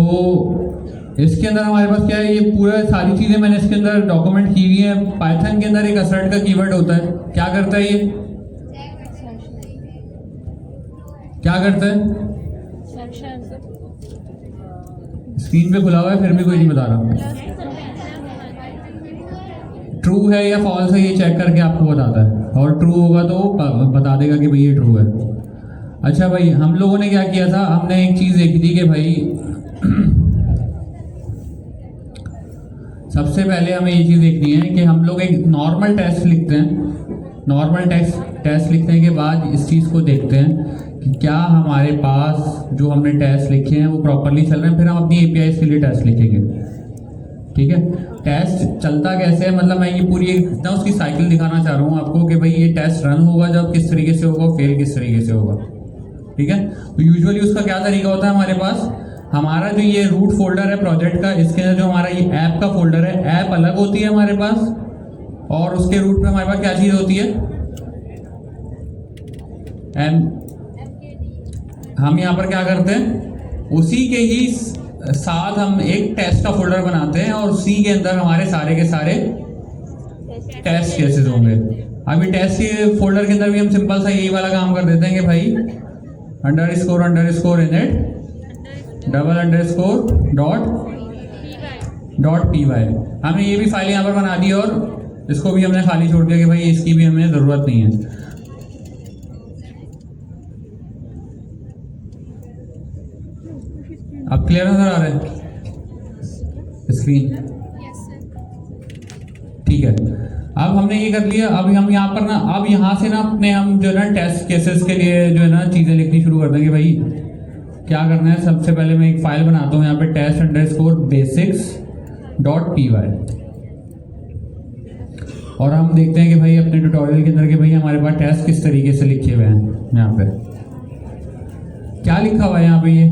इसके अंदर हमारे पास क्या है, ये पूरा सारी चीज़ें मैंने इसके अंदर डॉक्यूमेंट की हुई है। पाइथन के अंदर एक असर्ट का कीवर्ड होता है, क्या करता है ये? क्या करता है? स्क्रीन पे खुला हुआ है फिर भी कोई नहीं बता रहा। ट्रू है या फॉल्स है ये चेक करके आपको बताता है, और ट्रू होगा तो बता देगा कि भाई ये ट्रू है। अच्छा भाई, हम लोगों ने क्या किया था, हमने एक चीज़ देखी थी कि भाई सबसे पहले हमें ये चीज़ देखनी है कि हम लोग एक नॉर्मल टेस्ट लिखते हैं। नॉर्मल टेस्ट लिखने के बाद इस चीज़ को देखते हैं कि क्या हमारे पास जो हमने टेस्ट लिखे हैं वो प्रॉपरली चल रहे हैं। फिर हम अपनी एपीआई के लिए टेस्ट लिखेंगे, ठीक है। टेस्ट चलता कैसे है, मतलब मैं ये पूरी एक उसकी साइकिल दिखाना चाह रहा हूँ आपको कि भाई ये टेस्ट रन होगा जब किस तरीके से होगा, फेल किस तरीके से होगा, ठीक है। तो यूजुअली उसका क्या तरीका होता है, हमारे पास हमारा जो ये रूट फोल्डर है प्रोजेक्ट का, इसके अंदर जो हमारा ये ऐप का फोल्डर है, ऐप अलग होती है हमारे पास, और उसके रूट पे हमारे पास क्या चीज़ होती है, हम यहाँ पर क्या करते हैं, उसी के ही साथ हम एक टेस्ट का फोल्डर बनाते हैं और उसी के अंदर हमारे सारे के सारे टेस्ट केसेस होंगे। अभी टेस्ट के फोल्डर के अंदर भी हम सिंपल सा यही वाला काम कर देते हैं कि भाई ___ init $_डॉट py। हमने ये भी फाइल यहाँ पर बना दी और इसको भी हमने खाली छोड़ दिया कि भाई इसकी भी हमें ज़रूरत नहीं है। अब क्लियर नजर आ रहा है स्क्रीन? ठीक है, अब हमने ये कर लिया। अब हम यहाँ पर ना, अब यहाँ से ना अपने हम जो है ना टेस्ट केसेस के लिए जो है ना चीज़ें लिखनी शुरू कर देंगे। भाई क्या करना है, सबसे पहले मैं एक फाइल बनाता हूँ यहाँ पे test_basics.py, और हम देखते हैं कि भाई अपने ट्यूटोरियल के अंदर कि भाई हमारे पास टेस्ट किस तरीके से लिखे हुए हैं। यहाँ पे क्या लिखा हुआ है, यहाँ पे ये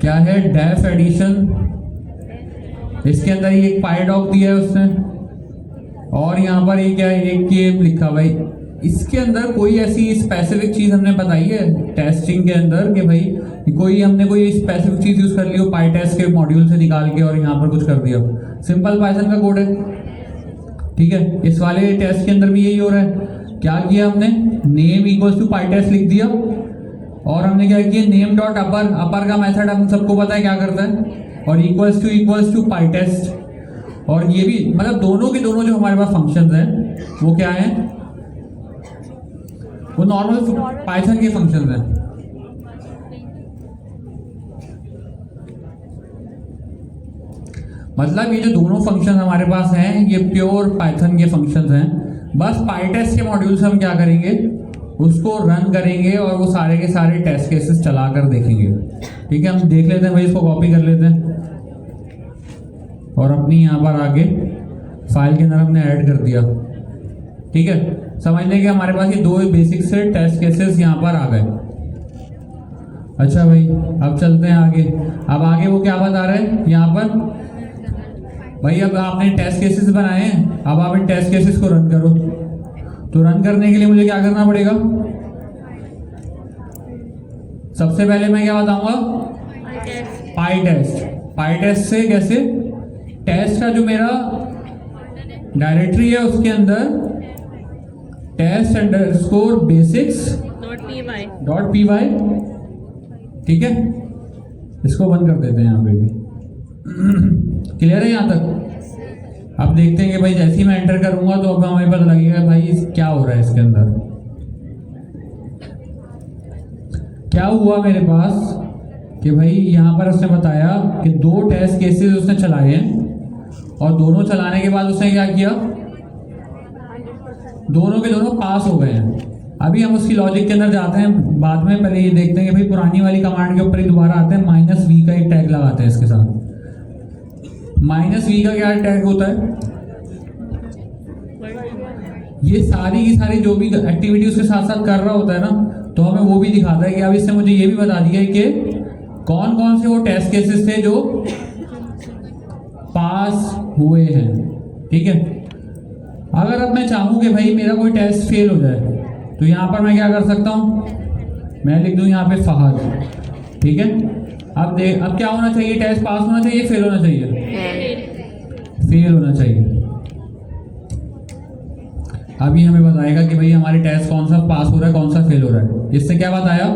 क्या है, डेफ एडिशन। इसके अंदर ये एक पाइडॉक दिया है उसने, और यहाँ पर ये क्या है, एक गेम लिखा हुआ है। इसके अंदर कोई ऐसी स्पेसिफिक चीज़ हमने बताई है टेस्टिंग के अंदर कि भाई हमने कोई स्पेसिफिक चीज़ यूज़ कर ली हो पाइटेस्ट के मॉड्यूल से निकाल के और यहाँ पर कुछ कर दिया हो? सिंपल पाइथन का कोड है, ठीक है। इस वाले टेस्ट के अंदर भी यही हो रहा है। क्या किया हमने, नेम = पाइटेस्ट लिख दिया, और हमने क्या किया, name.upper, अपर का मेथड हम सबको पता है क्या करता है, और == पाइटेस्ट। और ये भी मतलब दोनों के दोनों जो हमारे पास फंक्शंस हैं वो क्या हैं, वो नॉर्मल पाइथन के फंक्शंस हैं। मतलब ये जो दोनों फंक्शन हमारे पास हैं ये प्योर पाइथन के फंक्शंस हैं। बस पाइटेस्ट के मॉड्यूल से हम क्या करेंगे, उसको रन करेंगे और वो सारे के सारे टेस्ट केसेस चला कर देखेंगे। ठीक है, हम देख लेते हैं भाई, इसको कॉपी कर लेते हैं और अपनी यहाँ पर आगे फाइल के अंदर हमने ऐड कर दिया। ठीक है, समझ लें कि हमारे पास ये दो बेसिक से टेस्ट केसेस यहाँ पर आ गए। अच्छा भाई, अब चलते हैं आगे। अब आगे वो क्या बता रहे हैं यहाँ पर, भाई अब आपने टेस्ट केसेस बनाए हैं, अब आप इन टेस्ट केसेस को रन करो। तो रन करने के लिए मुझे क्या करना पड़ेगा, सबसे पहले मैं क्या बताऊंगा, पाई टेस्ट। पाई टेस्ट से कैसे, टेस्ट का जो मेरा डायरेक्टरी है उसके अंदर test underscore basics dot p y. ठीक है, इसको बंद कर देते हैं यहाँ पे भी। क्लियर है यहाँ तक? अब देखते हैं कि भाई जैसे ही मैं एंटर करूंगा तो अब हमें पता लगेगा भाई क्या हो रहा है इसके अंदर। क्या हुआ मेरे पास कि भाई यहाँ पर उसने बताया कि दो टेस्ट केसेस उसने चलाए हैं और दोनों चलाने के बाद उसने क्या किया, दोनों के दोनों पास हो गए हैं। अभी हम उसकी लॉजिक के अंदर जाते हैं बाद में, पहले ये देखते हैं कि भाई पुरानी वाली कमांड के ऊपर ही दोबारा आते हैं, -v का एक टैग लगाते हैं इसके साथ। -v का क्या टैग होता है, ये सारी की सारी जो भी एक्टिविटी उसके साथ साथ कर रहा होता है ना, तो हमें वो भी दिखाता है कि अब इसने मुझे ये भी बता दिया है कि कौन कौन से वो टेस्ट केसेस थे जो पास हुए हैं। ठीक है, अगर अब मैं चाहूँ कि भाई मेरा कोई टेस्ट फेल हो जाए तो यहाँ पर मैं क्या कर सकता हूँ, मैं लिख दूँ यहाँ पे फहद। ठीक है, अब क्या होना चाहिए, टेस्ट पास होना चाहिए, फेल होना चाहिए, फेल होना चाहिए। अभी हमें बताएगा कि भाई हमारे टेस्ट कौन सा पास हो रहा है, कौन सा फेल हो रहा है। इससे क्या बताया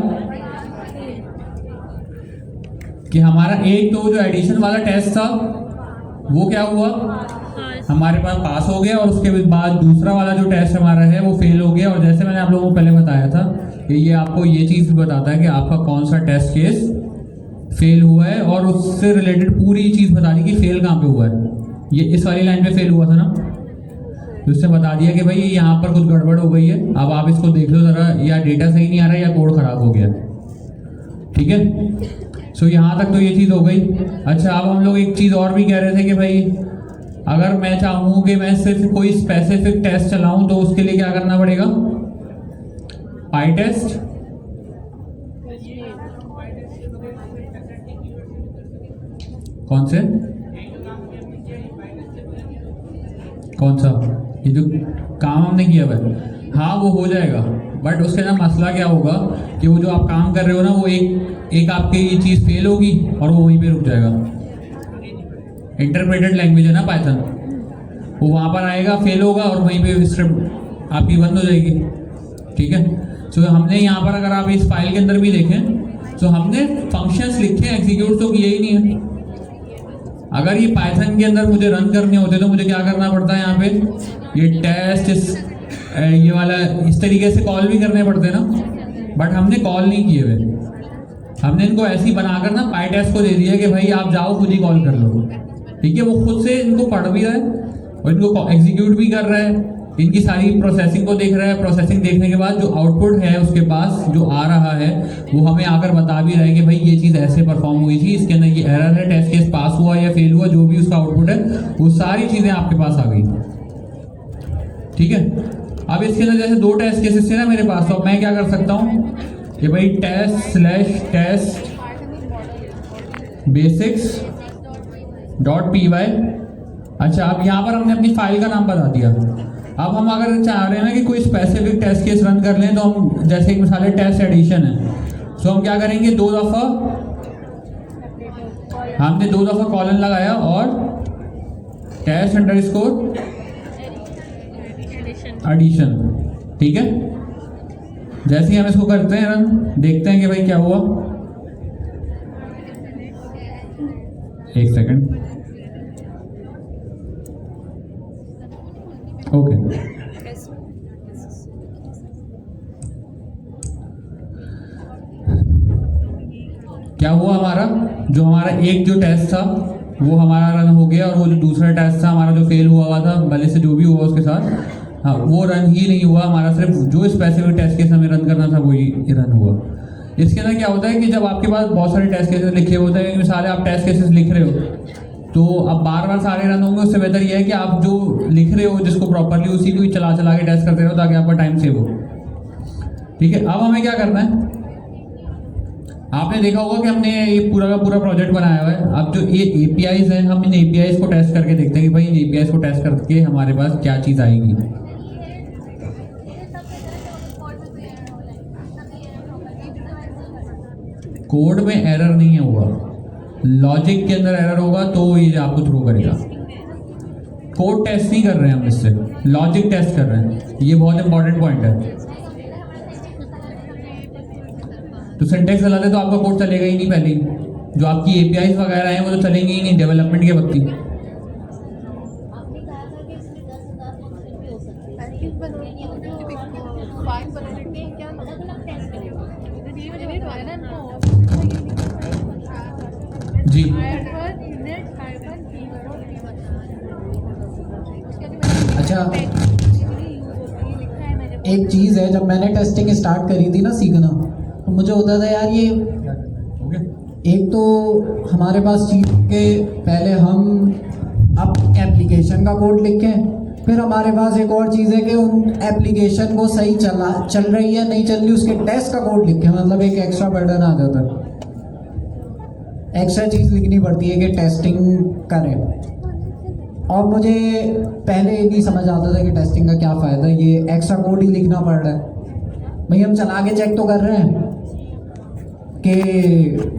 कि हमारा एक तो जो एडिशन वाला टेस्ट था वो क्या हुआ, हमारे पास पास हो गया, और उसके बाद दूसरा वाला जो टेस्ट हमारा है वो फेल हो गया। और जैसे मैंने आप लोगों को पहले बताया था कि ये आपको ये चीज़ भी बताता है कि आपका कौन सा टेस्ट केस फेल हुआ है, और उससे रिलेटेड पूरी चीज़ बता दी कि फेल कहाँ पे हुआ है। ये इस वाली लाइन पे फेल हुआ था ना, तो उससे बता दिया कि भाई यहाँ पर कुछ गड़बड़ हो गई है, अब आप इसको देख लो ज़रा, या डेटा सही नहीं आ रहा है या कोड खराब हो गया। ठीक है, सो यहाँ तक तो ये चीज़ हो गई। अच्छा, अब हम लोग एक चीज़ और भी कह रहे थे कि भाई अगर मैं चाहूँ कि मैं सिर्फ कोई स्पेसिफिक टेस्ट चलाऊँ तो उसके लिए क्या करना पड़ेगा, पाई टेस्ट। कौन से, कौन सा, ये जो काम हमने किया हुआ है, हाँ वो हो जाएगा, बट उसके ना मसला क्या होगा कि वो जो आप काम कर रहे हो ना वो एक आपकी ये चीज़ फेल होगी और वो वहीं पे रुक जाएगा। इंटरप्रेटेड लैंग्वेज है ना पाइथन, वो वहाँ पर आएगा, फेल होगा और वहीं पे स्क्रिप्ट आपकी बंद हो जाएगी। ठीक है, तो हमने यहाँ पर अगर आप इस फाइल के अंदर भी देखें तो हमने फंक्शंस लिखे, एग्जीक्यूट तो किए ही नहीं है। अगर ये पाइथन के अंदर मुझे रन करने होते तो मुझे क्या करना पड़ता है, यहाँ पे ये टेस्ट ये वाला इस तरीके से कॉल भी करने पड़ते ना, बट हमने कॉल नहीं किए हुए, हमने इनको ऐसे ही बनाकर ना पाई टेस्ट को दे दिया कि भाई आप जाओ खुद ही कॉल कर लो। ठीक है, वो खुद से इनको पढ़ भी रहा है और इनको एग्जीक्यूट भी कर रहा है, इनकी सारी प्रोसेसिंग को देख रहा है। प्रोसेसिंग देखने के बाद जो आउटपुट है उसके पास जो आ रहा है वो हमें आकर बता भी रहा है कि भाई ये चीज़ ऐसे परफॉर्म हुई थी, इसके अंदर ये एरर है, टेस्ट केस पास हुआ या फेल हुआ, जो भी उसका आउटपुट है वो सारी चीज़ें आपके पास आ गई। ठीक है, अब इसके अंदर जैसे दो टेस्ट केसेस थे ना मेरे पास, तो अब मैं क्या कर सकता हूँ कि भाई test basics dot p y. अच्छा, अब यहाँ पर हमने अपनी फाइल का नाम बता दिया। अब हम अगर चाह रहे हैं ना कि कोई स्पेसिफिक टेस्ट केस रन कर लें, तो हम जैसे एक मिसाल टेस्ट एडिशन है, तो हम क्या करेंगे, हमने दो दफ़ा कॉलन लगाया और टेस्ट अंडरस्कोर एडिशन। ठीक है, जैसे ही हम इसको करते हैं रन, देखते हैं कि भाई क्या हुआ। एक सेकंड, ओके। क्या हुआ हमारा, जो हमारा एक जो टेस्ट था वो हमारा रन हो गया, और वो जो दूसरा टेस्ट था हमारा जो फेल हुआ था, भले से जो भी हुआ उसके साथ, हाँ वो रन ही नहीं हुआ हमारा, सिर्फ जो स्पेसिफिक टेस्ट केस हमें रन करना था वही रन हुआ। इसके अंदर क्या होता है कि जब आपके पास बहुत सारे टेस्ट केसेस लिखे होते हैं, मिसाल आप टेस्ट केसेस लिख रहे हो तो अब बार बार सारे रन होंगे, उससे बेहतर यह है कि आप जो लिख रहे हो जिसको प्रॉपरली उसी को ही चला के टेस्ट करते रहो ताकि आपका टाइम सेव हो। ठीक है, अब हमें क्या करना है, आपने देखा होगा कि हमने ये पूरा का पूरा प्रोजेक्ट बनाया हुआ है। अब जो ये APIs हैं, हम इन APIs को टेस्ट करके देखते हैं कि भाई इन APIs को टेस्ट करके हमारे पास क्या चीज़ आएगी। कोड में एरर नहीं हुआ, लॉजिक के अंदर एरर होगा तो ये आपको थ्रो करेगा। कोड टेस्ट नहीं कर रहे हैं हम इससे, लॉजिक टेस्ट कर रहे हैं, ये बहुत इंपॉर्टेंट पॉइंट है। तो सिंटेक्स गलत है तो आपका कोड चलेगा ही नहीं, पहले ही जो आपकी APIs वगैरह हैं वो तो चलेंगे ही नहीं डेवलपमेंट के वक्त ही। जी अच्छा, एक चीज़ है, जब मैंने टेस्टिंग स्टार्ट करी थी ना सीखना, तो मुझे होता था यार ये एक तो हमारे पास चीज़ के पहले हम अब एप्लीकेशन का कोड लिखें, फिर हमारे पास एक और चीज़ है कि उन एप्लीकेशन को सही चल रही है नहीं चल रही उसके टेस्ट का कोड लिखें, मतलब एक एक्स्ट्रा बर्डन आ जाता है, एक्स्ट्रा चीज़ लिखनी पड़ती है कि टेस्टिंग करें। और मुझे पहले ये नहीं समझ आता था कि टेस्टिंग का क्या फ़ायदा, ये एक्स्ट्रा कोड ही लिखना पड़ रहा है। भाई हम चला के चेक तो कर रहे हैं कि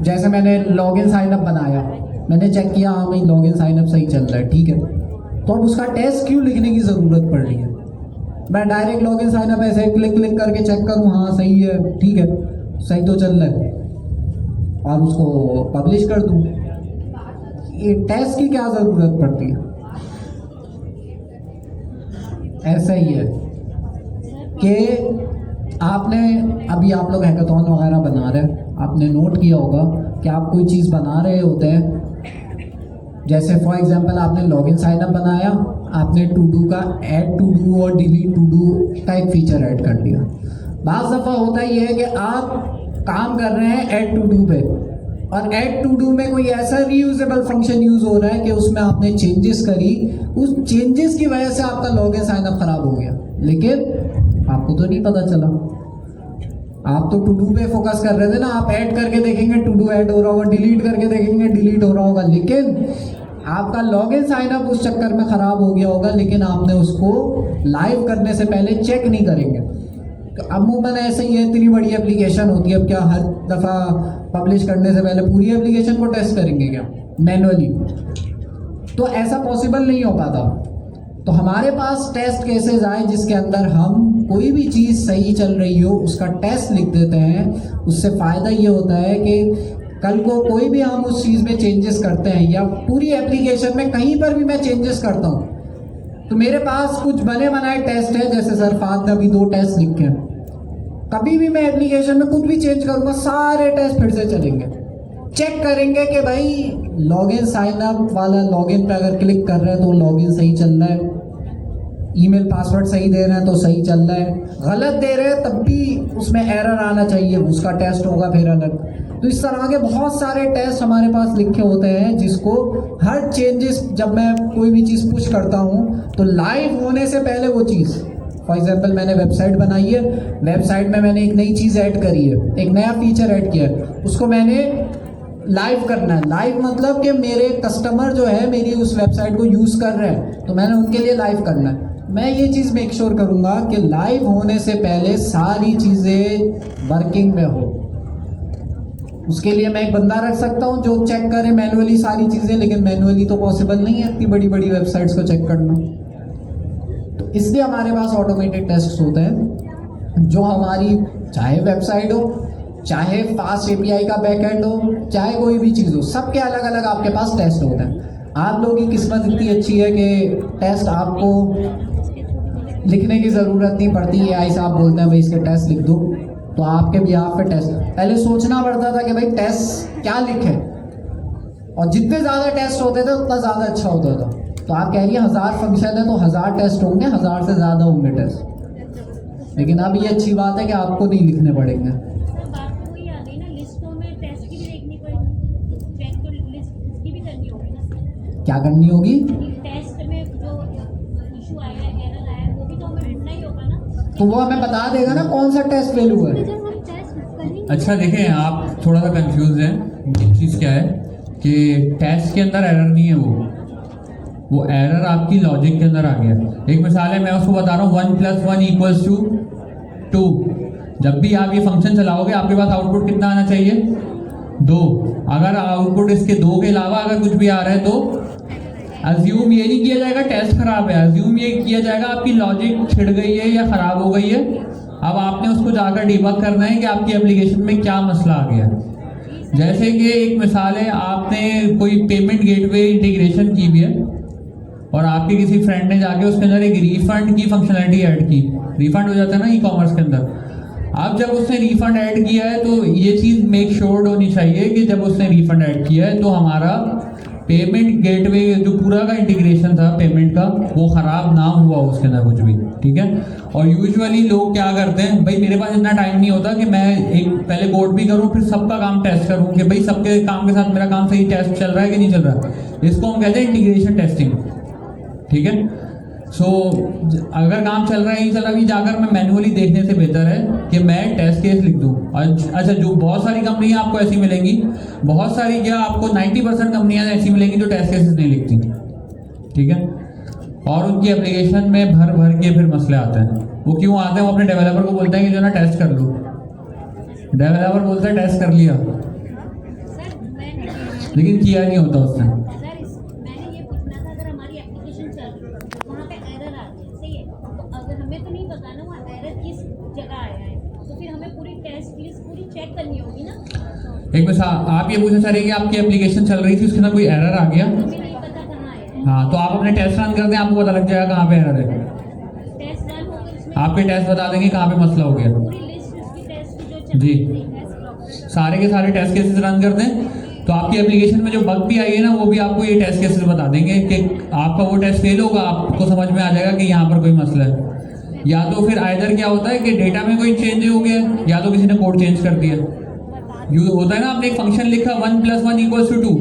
जैसे मैंने लॉगिन साइनअप बनाया, मैंने चेक किया हाँ भाई लॉगिन साइनअप सही चल रहा है, ठीक है, तो अब उसका टेस्ट क्यों लिखने की ज़रूरत पड़ रही है? मैं डायरेक्ट लॉगिन साइनअप ऐसे क्लिक करके चेक करूँ हाँ सही है, ठीक है, सही तो चल रहा है, और उसको पब्लिश कर दूँ। ये टेस्ट की क्या ज़रूरत पड़ती है? ऐसा ही है कि आपने अभी आप लोग हैकाथॉन वगैरह बना रहे हैं, आपने नोट किया होगा कि आप कोई चीज़ बना रहे होते हैं, जैसे फॉर एग्जांपल आपने लॉगिन साइनअप बनाया, आपने टू डू का ऐड टू डू और डिलीट टू डू का एक फीचर ऐड कर दिया। बाज़ दफ़ा होता ये है कि आप काम कर रहे हैं ऐड टू डू पे, और ऐड टू डू में कोई ऐसा रीयूजेबल फंक्शन यूज़ हो रहा है कि उसमें आपने चेंजेस करी, उस चेंजेस की वजह से आपका लॉगिन साइनअप ख़राब हो गया, लेकिन आपको तो नहीं पता चला, आप तो टू डू पे फोकस कर रहे थे ना, आप ऐड करके देखेंगे टू डू ऐड हो रहा होगा, डिलीट करके देखेंगे डिलीट हो रहा होगा, लेकिन आपका लॉगिन साइनअप उस चक्कर में ख़राब हो गया होगा, लेकिन आपने उसको लाइव करने से पहले चेक नहीं करेंगे। तो अमूमन ऐसे ही है, इतनी बड़ी एप्लीकेशन होती है, अब क्या हर दफ़ा पब्लिश करने से पहले पूरी एप्लीकेशन को टेस्ट करेंगे क्या मैनुअली? तो ऐसा पॉसिबल नहीं हो पाता। तो हमारे पास टेस्ट केसेस आए जिसके अंदर हम कोई भी चीज़ सही चल रही हो उसका टेस्ट लिख देते हैं, उससे फ़ायदा ये होता है कि कल को कोई भी हम उस चीज़ में चेंजेस करते हैं या पूरी एप्लीकेशन में कहीं पर भी मैं चेंजेस करता हूँ, तो मेरे पास कुछ बने बनाए टेस्ट है, जैसे सरफात ने अभी 2 टेस्ट लिखे हैं, कभी भी मैं एप्लीकेशन में कुछ भी चेंज करूँगा सारे टेस्ट फिर से चलेंगे, चेक करेंगे कि भाई लॉगिन साइनअप वाला लॉगिन पे अगर क्लिक कर रहे हैं तो लॉगिन सही चल रहा है, ईमेल पासवर्ड सही दे रहे हैं तो सही चल रहा है, गलत दे रहे हैं तब भी उसमें एरर आना चाहिए, उसका टेस्ट होगा फिर अलग। तो इस तरह के बहुत सारे टेस्ट हमारे पास लिखे होते हैं जिसको हर चेंजेस जब मैं कोई भी चीज़ पुश करता हूँ तो लाइव होने से पहले वो चीज़, फॉर एग्जांपल मैंने वेबसाइट बनाई है, वेबसाइट में मैंने एक नई चीज़ ऐड करी है, एक नया फीचर ऐड किया है, उसको मैंने लाइव करना है। लाइव मतलब कि मेरे कस्टमर जो है मेरी उस वेबसाइट को यूज़ कर रहे हैं, तो मैंने उनके लिए लाइव करना है। मैं ये चीज़ मेक श्योर करूँगा कि लाइव होने से पहले सारी चीज़ें वर्किंग में हो। उसके लिए मैं एक बंदा रख सकता हूँ जो चेक करे मैनुअली सारी चीज़ें, लेकिन मैनुअली तो पॉसिबल नहीं है इतनी बड़ी बड़ी वेबसाइट्स को चेक करना। तो इसलिए हमारे पास ऑटोमेटेड टेस्ट होते हैं जो हमारी चाहे वेबसाइट हो, चाहे फास्ट API का बैकएंड हो, चाहे कोई भी चीज़ हो, सबके अलग अलग आपके पास टेस्ट होते हैं। आप लोगों की किस्मत इतनी अच्छी है कि टेस्ट आपको लिखने की ज़रूरत नहीं पड़ती। AI साहब बोलते हैं भाई इसके टेस्ट लिख दो, तो आपके भी आप पे टेस्ट पहले सोचना पड़ता था कि भाई टेस्ट क्या लिखे, और जितने ज़्यादा टेस्ट होते थे उतना ज़्यादा अच्छा होता था। तो आप कह रही हैं 1000 फंक्शन है तो 1000 टेस्ट होंगे, 1000 से ज़्यादा होंगे टेस्ट। लेकिन अब ये अच्छी बात है कि आपको नहीं लिखने पड़ेंगे। बात वही आ गई ना, लिस्टों में टेस्ट की भी देखनी पड़ेगी, चेक तो लिस्ट की भी करनी होगी ना। क्या करनी होगी? टेस्ट में जो इशू आया है, एरर आया है, वो भी तो हमें ढूंढना ही होगा ना। तो वो हमें बता देगा ना कौन सा टेस्ट फेल हुआ है। जब हम टेस्ट करेंगे अच्छा देखें, आप थोड़ा सा कंफ्यूज हैं। एक चीज़ क्या है कि टेस्ट के अंदर एरर नहीं है, वो एरर आपकी लॉजिक के अंदर आ गया। एक मिसाल है, मैं उसको बता रहा हूँ 1 + 1 = 2। जब भी आप ये फंक्शन चलाओगे आपके पास आउटपुट कितना आना चाहिए? 2। अगर आउटपुट इसके 2 के अलावा अगर कुछ भी आ रहा है तो अज्यूम ये नहीं किया जाएगा टेस्ट खराब है, अज्यूम ये किया जाएगा आपकी लॉजिक छिड़ गई है या ख़राब हो गई है। अब आपने उसको जाकर डिबग करना है कि आपकी एप्लीकेशन में क्या मसला आ गया। जैसे कि एक मिसाल है, आपने कोई पेमेंट गेटवे इंटीग्रेशन की भी है और आपके किसी फ्रेंड ने जाके उसके अंदर एक रिफंड की फंक्शनलिटी ऐड की। रिफंड हो जाता है ना ई-कॉमर्स के अंदर। अब जब उसने रिफंड ऐड किया है तो ये चीज़ मेक श्योर होनी चाहिए कि जब उसने रिफंड ऐड किया है तो हमारा पेमेंट गेटवे जो पूरा का इंटीग्रेशन था पेमेंट का वो ख़राब ना हुआ उसके अंदर कुछ भी, ठीक है। और यूजुअली लोग क्या करते हैं, भाई मेरे पास इतना टाइम नहीं होता कि मैं एक पहले कोड भी करूं फिर सबका काम टेस्ट करूं कि भाई सबके काम के साथ मेरा काम सही टेस्ट चल रहा है कि नहीं चल रहा है। इसको हम कहते हैं इंटीग्रेशन टेस्टिंग, ठीक है। सो अगर काम चल रहा है नहीं चल रहा, अभी जाकर मैं मैनुअली देखने से बेहतर है कि मैं टेस्ट केस लिख दूं। अच्छा, जो बहुत सारी कंपनियां आपको ऐसी मिलेंगी, बहुत सारी क्या आपको 90% कंपनियां ऐसी मिलेंगी जो टेस्ट केसेस नहीं लिखती, ठीक है। और उनकी एप्लीकेशन में भर भर के फिर मसले आते हैं। वो क्यों आते हैं? वो अपने डेवलपर को बोलते हैं कि जो ना टेस्ट कर लो, डेवलपर बोलता है टेस्ट कर लिया, सर मैंने लेकिन किया नहीं होता उसने। मैंने ये पूछना था, अगर हमारी एप्लीकेशन चल रही है वहाँ पे एरर आ गई, सही है, तो अगर हमें तो नहीं पता ना वहाँ एरर किस जगह आया है, तो फिर हमें पूरी टेस्ट लिस्ट पूरी चेक करनी होगी ना। एक मिसाल आप ये पूछना चाह रहे हैं कि आपकी एप्लीकेशन चल रही थी उसके अंदर कोई एरर आ गया, हमें नहीं पता कहाँ आया है। हाँ, तो आप अपने टेस्ट रन कर दें, आपको पता लग जाएगा कहाँ पे एरर है। टेस्ट रन हो गई, उसमें आपके टेस्ट बता देंगे कहाँ पे मसला हो गया। पूरी लिस्ट उसकी टेस्ट की जो चल जी। रही है, टेस्ट प्रोग्रेस सारे के सारे टेस्ट केसेस रन कर दें तो आपकी एप्लीकेशन में जो बग भी आई है ना वो भी आपको ये टेस्ट केसेस बता देंगे कि आपका वो टेस्ट फेल होगा, आपको समझ में आ जाएगा कि यहाँ पर कोई मसला है। या तो फिर आइदर क्या होता है कि डेटा में कोई चेंज हो गया, या तो किसी ने कोड चेंज कर दिया। यू होता है ना, आपने एक फंक्शन लिखा 1 + 1 = 2,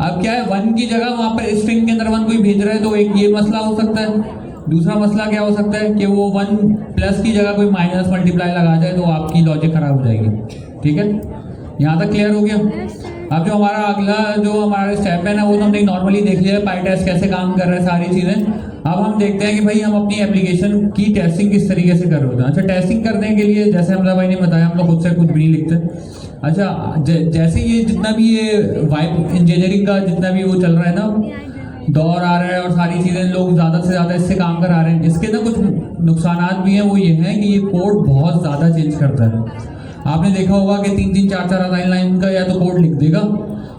अब क्या है 1 की जगह वहाँ पर स्ट्रिंग के अंदर 1 कोई भेज रहा है, तो एक ये मसला हो सकता है। दूसरा मसला क्या हो सकता है कि वो 1+ की जगह कोई माइनस मल्टीप्लाई लगा जाए तो आपकी लॉजिक खराब हो जाएगी, ठीक है। यहाँ तक क्लियर हो गया। अब जो हमारा अगला जो हमारा स्टेप है ना वो तो हमने नॉर्मली देख लिया है, पाई टेस्ट कैसे काम कर रहा है, सारी चीज़ें। अब हम देखते हैं कि भाई हम अपनी एप्लीकेशन की टेस्टिंग किस तरीके से कर रहे होते हैं। अच्छा, टेस्टिंग करने के लिए जैसे हमला भाई ने बताया, हम लोग खुद से कुछ भी नहीं लिखते। अच्छा, जैसे ये जितना भी ये वाइब इंजीनियरिंग का जितना भी वो चल रहा है ना, दौर आ रहा है और सारी चीज़ें लोग ज़्यादा से ज़्यादा इससे काम करा रहे हैं, इसके ना कुछ नुकसानात भी हैं। वो ये हैं कि ये कोड बहुत ज़्यादा चेंज करता है। आपने देखा होगा कि 3-3, 4-4 लाइन का या तो कोड लिख देगा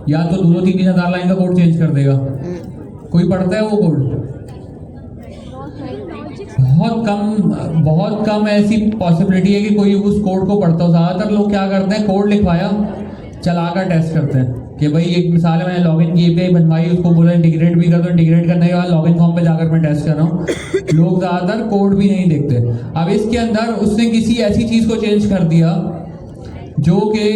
या तो 2-3 हज़ार लाइन का कोड चेंज कर देगा। कोई पढ़ता है वो कोड? बहुत कम ऐसी पॉसिबिलिटी है कि कोई उस कोड को पढ़ता हो। ज़्यादातर लोग क्या करते हैं, कोड लिखवाया चलाकर टेस्ट करते हैं कि भाई एक मिसाल है, मैंने लॉगिन की API बनवाई, उसको बोला इंटीग्रेट भी कर दो, इंटीग्रेट करने के बाद लॉगिन फॉर्म पे जाकर मैं टेस्ट कर रहा हूँ। लोग ज़्यादातर कोड भी नहीं देखते। अब इसके अंदर उसने किसी ऐसी चीज़ को चेंज कर दिया जो कि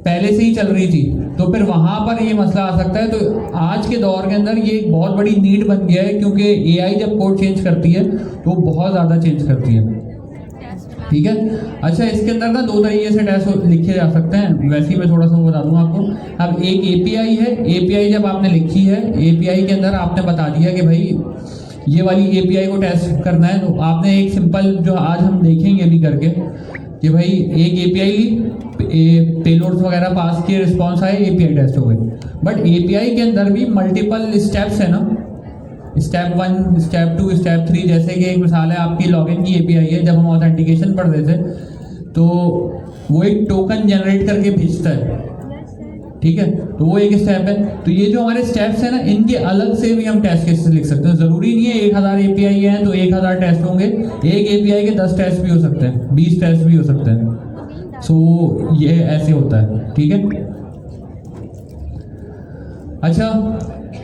पहले से ही चल रही थी, तो फिर वहाँ पर ये मसला आ सकता है। तो आज के दौर के अंदर ये एक बहुत बड़ी नीड बन गया है, क्योंकि AI जब कोड चेंज करती है तो बहुत ज़्यादा चेंज करती है, ठीक है। अच्छा, इसके अंदर ना 2 तरीके से टेस्ट लिखे जा सकते हैं, वैसे ही मैं थोड़ा सा बता दूँ आपको। अब एक API है, API जब आपने लिखी है, API के अंदर आपने बता दिया कि भाई ये वाली API को टेस्ट करना है, तो आपने एक सिंपल जो आज हम देखेंगे अभी करके कि भाई एक API ली, पेलोड्स वगैरह पास किए, रिस्पॉन्स आए, API टेस्ट हो गई। बट API के अंदर भी मल्टीपल स्टेप्स है ना, स्टेप 1, स्टेप 2, स्टेप 3। जैसे कि एक मिसाल है, आपकी लॉगिन की API है, जब हम ऑथेंटिकेशन पढ़ रहे थे तो वो एक टोकन जनरेट करके भेजता है, ठीक है, तो वो एक स्टेप है। तो ये जो हमारे स्टेप्स हैं ना, इनके अलग से भी हम टेस्ट केसेस लिख सकते हैं। ज़रूरी नहीं है 1000 API हैं तो 1000 टेस्ट होंगे। एक API के 10 टेस्ट भी हो सकते हैं, 20 टेस्ट भी हो सकते हैं। सो ये ऐसे होता है, ठीक है। अच्छा,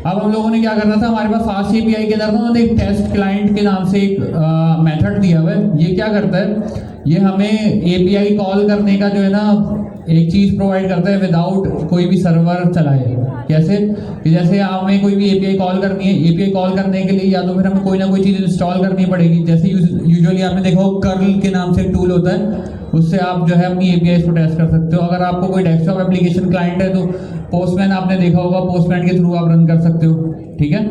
अब हम लोगों ने क्या करना था, हमारे पास फास्ट एपीआई के अंदर उन्होंने एक टेस्ट क्लाइंट के नाम से एक मेथड दिया हुआ है। ये क्या करता है, ये हमें एपीआई कॉल करने का जो है ना एक चीज़ प्रोवाइड करता है विदाउट कोई भी सर्वर चलाए। कैसे कि जैसे हमें कोई भी एपीआई कॉल करनी है, एपीआई कॉल करने के लिए या तो फिर हमें कोई ना कोई चीज़ इंस्टॉल करनी पड़ेगी। जैसे यूजुअली आपने देखा हो कर्ल के नाम से एक टूल होता है, उससे आप जो है अपनी एपीआई को टेस्ट कर सकते हो। अगर आपको कोई डेस्कटॉप एप्लीकेशन क्लाइंट है तो पोस्टमैन आपने देखा होगा, पोस्टमैन के थ्रू आप रन कर सकते हो, ठीक है।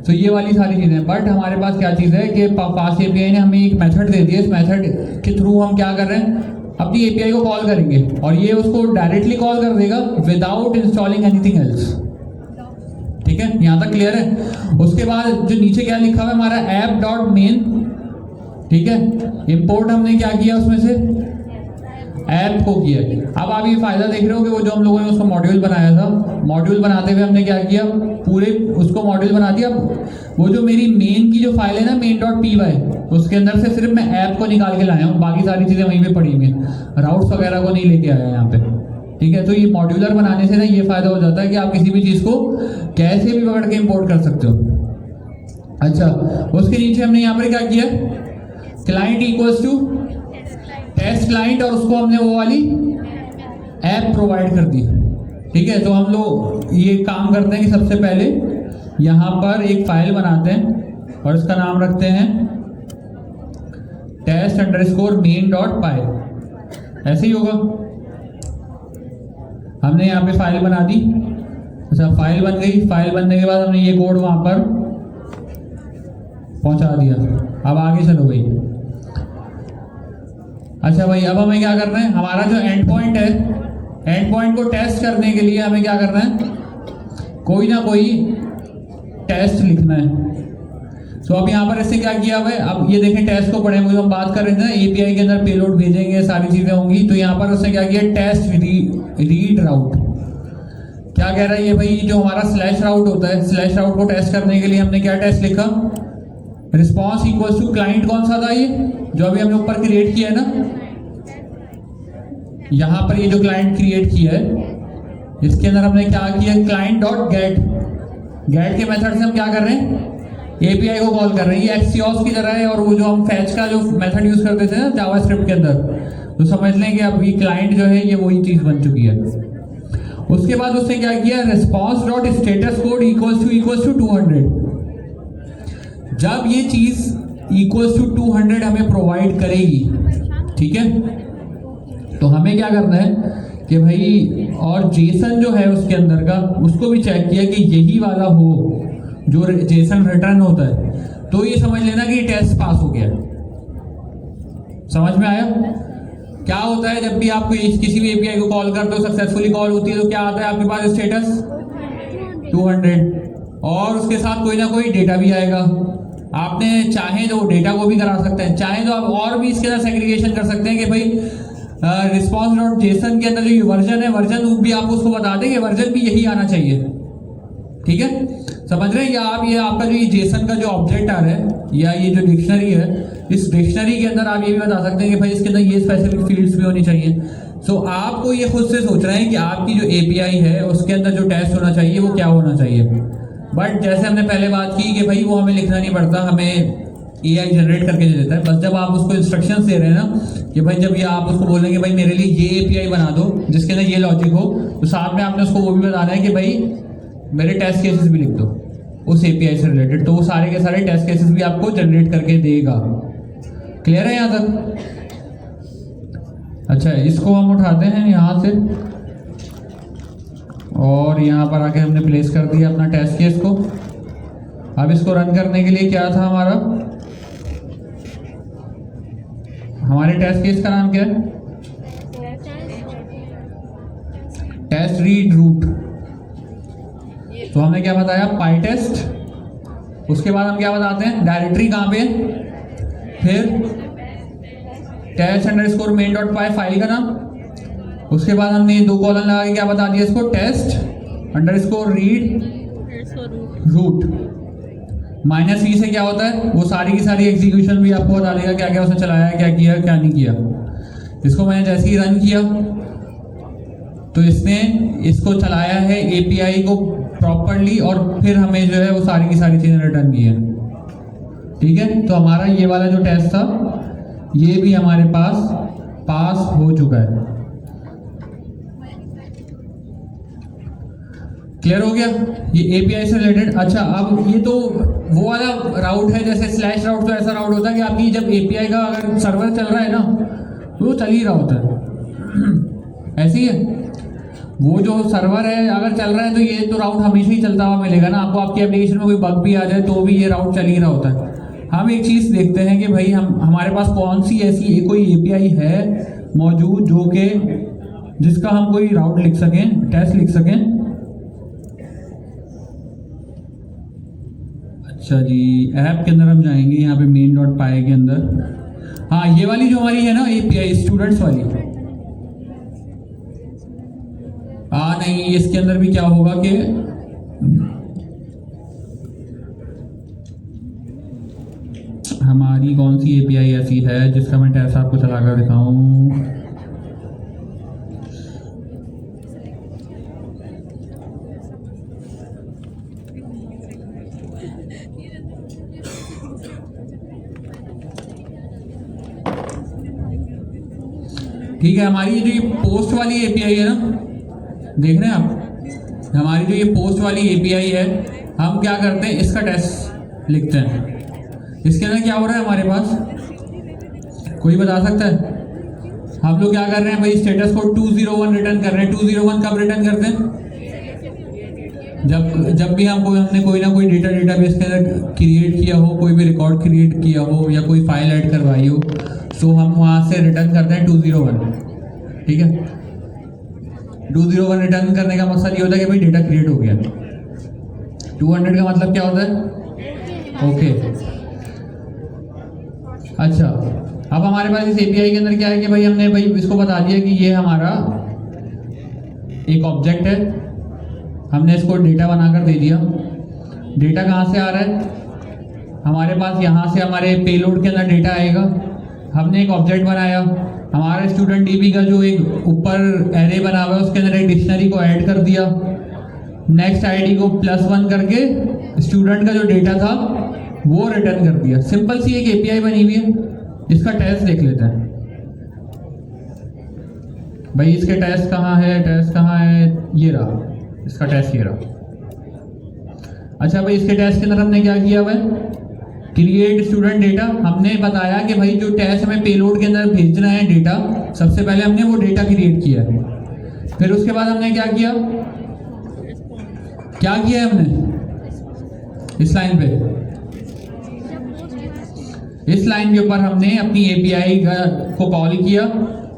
तो ये वाली सारी चीज़ें। बट हमारे पास क्या चीज़ है कि फास्ट एपीआई ने हमें एक मेथड दे दिया। इस मेथड के थ्रू हम क्या कर रहे हैं, अपनी एपीआई को कॉल करेंगे और ये उसको डायरेक्टली कॉल कर देगा विदाउट इंस्टॉलिंग एनीथिंग एल्स, ठीक है। यहाँ तक क्लियर है। उसके बाद जो नीचे क्या लिखा हुआ है हमारा ऐप डॉट मेन, ठीक है। इंपोर्ट हमने क्या किया उसमें से ऐप को किया। अब आप ये फायदा देख रहे हो कि वो जो हम लोगों ने उसको मॉड्यूल बनाया था, मॉड्यूल बनाते हुए हमने क्या किया, पूरे उसको मॉड्यूल बना दिया। वो जो मेरी मेन की जो फाइल है ना main.py, उसके अंदर से सिर्फ मैं ऐप को निकाल के लाया हूँ, बाकी सारी चीज़ें वहीं पे पड़ी हुई हैं, राउट्स वगैरह को नहीं लेके आया यहाँ पे, ठीक है। तो ये मॉड्यूलर बनाने से ना ये फायदा हो जाता है कि आप किसी भी चीज़ को कैसे भी पकड़ के इंपोर्ट कर सकते हो। अच्छा, उसके नीचे हमने यहाँ पर क्या किया, client equals to test client, और उसको हमने वो वाली ऐप प्रोवाइड कर दी, ठीक है। तो हम लोग ये काम करते हैं कि सबसे पहले यहाँ पर एक फाइल बनाते हैं और इसका नाम रखते हैं test_main.py, ऐसे ही होगा। हमने यहाँ पे फाइल बना दी। अच्छा, फाइल बन गई। फाइल बनने के बाद हमने ये कोड वहाँ पर पहुँचा दिया। अब आगे चलो भाई। अच्छा भाई, अब हमें क्या करना है, हमारा जो एंड पॉइंट है, एंड पॉइंट को टेस्ट करने के लिए हमें क्या करना है, कोई ना कोई टेस्ट लिखना है। तो अब यहाँ पर इससे क्या किया हुआ है, अब ये देखें टेस्ट को पढ़े हुए हम बात कर रहे थे ना, एपीआई के अंदर पेलोड भेजेंगे, सारी चीज़ें होंगी। तो यहाँ पर उसने क्या किया, टेस्ट रीड राउट। क्या कह रहा है ये भाई, जो हमारा स्लैश राउट होता है, स्लैश राउट को टेस्ट करने के लिए हमने क्या टेस्ट लिखा, रिस्पॉन्स इक्वल्स टू क्लाइंट कौन सा था, ये जो अभी हमने ऊपर क्रिएट किया है ना, यहाँ पर ये जो क्लाइंट क्रिएट किया है, इसके अंदर हमने क्या किया, क्लाइंट डॉट गेट। गेट के मेथड से हम क्या कर रहे हैं, एपीआई को कॉल कर रहे हैं। ये एक्सियोस की तरह है, और वो जो हम फैच का जो मेथड यूज करते थे ना जावास्क्रिप्ट के अंदर, तो समझ लें कि अब ये क्लाइंट जो है ये वही चीज़ बन चुकी है। उसके बाद उसने क्या किया, response dot status code equals to 200। जब ये चीज़ इक्वल्स टू 200 हमें प्रोवाइड करेगी, ठीक है, तो हमें क्या करना है कि भाई, और जेसन जो है उसके अंदर का, उसको भी चेक किया कि यही वाला हो जो जेसन रिटर्न होता है, तो ये समझ लेना कि टेस्ट पास हो गया। समझ में आया? क्या होता है जब भी आप किसी भी एपीआई को कॉल करते हो, सक्सेसफुली कॉल होती है, तो क्या आता है आपके पास स्टेटस 200, और उसके साथ कोई ना कोई डेटा भी आएगा। आपने चाहे तो डेटा को भी करा सकते हैं, चाहे तो आप और भी इसके साथ सेग्रीगेशन कर सकते हैं कि भाई रिस्पॉन्स डॉट जेसन के अंदर जो ये वर्जन है, वर्जन भी आप उसको बता दें कि वर्जन भी यही आना चाहिए, ठीक है। समझ रहे हैं? या आप ये आपका जो ये जेसन का जो ऑब्जेक्ट आ रहा है या ये जो डिक्शनरी है, इस डिक्शनरी के अंदर आप ये भी बता सकते हैं कि भाई इसके अंदर ये स्पेसिफिक फील्ड्स भी होनी चाहिए। सो आपको ये खुद से सोच रहे हैं कि आपकी जो एपीआई है उसके अंदर जो टेस्ट होना चाहिए वो क्या होना चाहिए। बट जैसे हमने पहले बात की कि भाई वो हमें लिखना नहीं पड़ता, हमें एआई जनरेट करके दे देता है। बस जब आप उसको इंस्ट्रक्शंस दे रहे हैं ना कि भाई जब ये आप उसको बोल रहे हैं कि भाई मेरे लिए ये एपीआई बना दो जिसके अंदर ये लॉजिक हो, तो साथ में आपने उसको वो भी बताना है कि भाई मेरे टेस्ट केसेस भी लिख दो उस एपीआई से रिलेटेड, तो वो सारे के सारे टेस्ट केसेस भी आपको जनरेट करके देगा। क्लियर है यहाँ तक? अच्छा, इसको हम उठाते हैं यहाँ से और यहाँ पर आके हमने प्लेस कर दिया अपना टेस्ट केस को। अब इसको रन करने के लिए क्या था हमारे टेस्ट केस का नाम क्या है, टेस्ट रीड रूट। तो हमने क्या बताया, पाई टेस्ट। उसके बाद हम क्या बताते हैं, डायरेक्टरी कहाँ पे है, फिर test_main.py फाइल का नाम। उसके बाद हमने दो कॉलन लगा के क्या बता दिया इसको, test_read रूट। -e से क्या होता है, वो सारी की सारी एग्जीक्यूशन भी आपको बता देगा क्या क्या उसने चलाया है, क्या किया क्या नहीं किया। इसको मैंने जैसे ही रन किया तो इसने इसको चलाया है एपीआई को प्रॉपरली, और फिर हमें जो है वो सारी की सारी चीज़ें रिटर्न की है। ठीक है, तो हमारा ये वाला जो टेस्ट था ये भी हमारे पास हो चुका है। क्लियर हो गया ये एपीआई से रिलेटेड। अच्छा, अब ये तो वो वाला राउट है, जैसे स्लैश राउट तो ऐसा राउट होता है कि आपकी जब एपीआई का अगर सर्वर चल रहा है ना तो वो चल ही रहा होता है, ऐसे ही है। वो जो सर्वर है अगर चल रहा है तो ये तो राउट हमेशा ही चलता हुआ मिलेगा ना आपको। आपकी एप्लीकेशन में कोई बग भी आ जाए तो भी ये राउट चल ही रहा होता है। हम एक चीज़ देखते हैं कि भाई हमारे पास कौन सी ऐसी कोई एपीआई है मौजूद जो कि जिसका हम कोई राउट लिख सकें, टेस्ट लिख सकें। अच्छा जी, ऐप के अंदर हम जाएंगे, यहाँ पे main.py के अंदर। हाँ, ये वाली जो हमारी है ना एपीआई स्टूडेंट्स वाली, नहीं, इसके अंदर भी क्या होगा कि हमारी कौन सी एपीआई ऐसी है जिसका मैं टेस्ट आपको चलाकर दिखाऊं। ठीक है, हमारी जो ये पोस्ट वाली एपीआई है ना, देख रहे हैं आप, हमारी जो ये पोस्ट वाली एपीआई है, हम क्या करते हैं इसका टेस्ट लिखते हैं। इसके अंदर क्या हो रहा है हमारे पास, कोई बता सकता है? हम लोग क्या कर रहे हैं भाई, स्टेटस कोड 201 रिटर्न कर रहे हैं। 201 कब रिटर्न करते हैं? जब भी हमने कोई ना कोई डेटाबेस के अंदर क्रिएट किया हो, कोई भी रिकॉर्ड क्रिएट किया हो या कोई फाइल ऐड करवाई हो, तो हम वहाँ से रिटर्न करते हैं 201। ठीक है, 201 रिटर्न करने का मकसद ये होता है कि भाई डेटा क्रिएट हो गया। 200 का मतलब क्या होता है? ओके। अच्छा, अब हमारे पास इस एपीआई के अंदर क्या है कि भाई हमने इसको बता दिया कि ये हमारा एक ऑब्जेक्ट है, हमने इसको डेटा बनाकर दे दिया। डेटा कहाँ से आ रहा है हमारे पास? यहाँ से हमारे पेलोड के अंदर डेटा आएगा। हमने एक ऑब्जेक्ट बनाया, हमारे स्टूडेंट डीबी का जो एक ऊपर एरे बना हुआ है उसके अंदर एक डिक्शनरी को ऐड कर दिया। नेक्स्ट आईडी को +1 करके स्टूडेंट का जो डेटा था वो रिटर्न कर दिया। सिंपल सी एक एपीआई बनी हुई है। इसका टेस्ट देख लेते हैं भाई। इसके टेस्ट कहाँ है? टेस्ट कहाँ है? ये रहा इसका टेस्ट, ये रहा। अच्छा भाई, इसके टेस्ट के अंदर हमने क्या किया हुआ है? Create student data. हमने बताया कि भाई जो टेस्ट हमें पेलोड के अंदर भेजना है डेटा, सबसे पहले हमने वो डेटा क्रिएट किया है। फिर उसके बाद हमने क्या किया है हमने इस लाइन के ऊपर हमने अपनी एपीआई को कॉल किया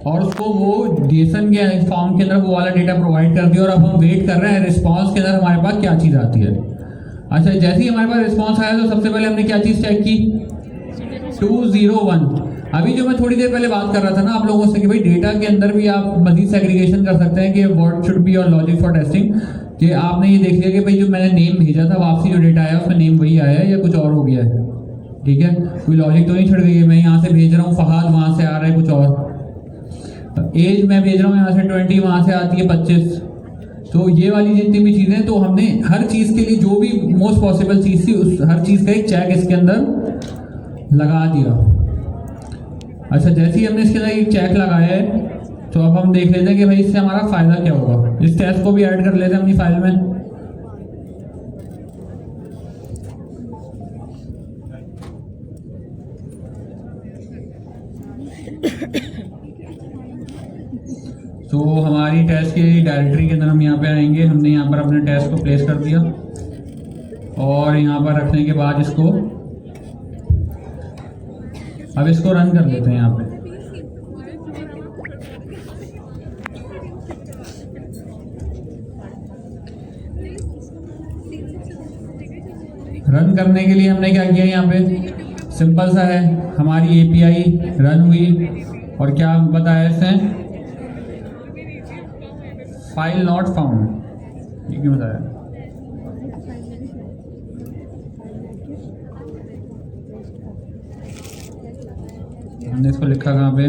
और उसको वो जेसन के फॉर्म के अंदर वो वाला डेटा प्रोवाइड कर दिया। और अब हम वेट कर रहे हैं रिस्पॉन्स के अंदर हमारे पास क्या चीज़ आती है। अच्छा, जैसे ही हमारे पास रिस्पॉन्स आया तो सबसे पहले हमने क्या चीज़ चेक की? 201। अभी जो मैं थोड़ी देर पहले बात कर रहा था ना आप लोगों से कि भाई डेटा के अंदर भी आप मजीद सेग्रीगेशन कर सकते हैं कि what should be your logic for testing. कि आपने ये देख लिया कि भाई जो मैंने नेम भेजा था, वापसी जो डेटा आया उसमें नेम वही आया है या कुछ और हो गया है। ठीक है, कोई लॉजिक तो नहीं छिड़ गई है। मैं यहाँ से भेज रहा हूँ फहाद, वहाँ से आ रहा है कुछ और। एज मैं भेज रहा हूँ यहाँ से 20, वहाँ से आती है 25। तो ये वाली जितनी भी चीज़ें, तो हमने हर चीज़ के लिए जो भी मोस्ट पॉसिबल चीज़ थी उस हर चीज़ का एक चेक इसके अंदर लगा दिया। अच्छा, जैसे ही हमने इसके अंदर एक चेक लगाया है तो अब हम देख लेते हैं कि भाई इससे हमारा फ़ायदा क्या होगा। इस टेस्ट को भी ऐड कर लेते हैं अपनी फाइल में। तो हमारी टेस्ट की डायरेक्टरी के अंदर हम यहाँ पे आएंगे। हमने यहाँ पर अपने टेस्ट को प्लेस कर दिया और यहाँ पर रखने के बाद इसको अब इसको रन कर देते हैं। यहाँ पे रन करने के लिए हमने क्या किया, यहाँ पे सिंपल सा है, हमारी एपीआई रन हुई और क्या बताया इसने? File not found. ये क्यों बताया? हमने इसको लिखा कहाँ पे?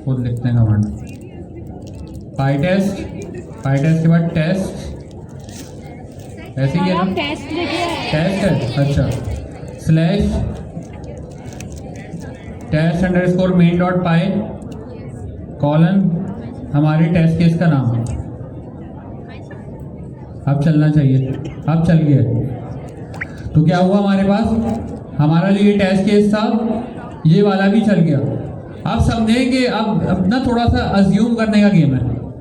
खुद लिखते हैं कमांड। पाई टेस्ट के बाद टेस्ट, ऐसे ही है ना, टेस्ट लिखे हैं। टेस्ट है, अच्छा, slash test underscore main dot py colon हमारे टेस्ट केस का नाम। अब चलना चाहिए, अब चल गया। तो क्या हुआ हमारे पास, हमारा जो ये टेस्ट केस था ये वाला भी चल गया। आप समझें कि अब ना थोड़ा सा अज्यूम करने का गेम है।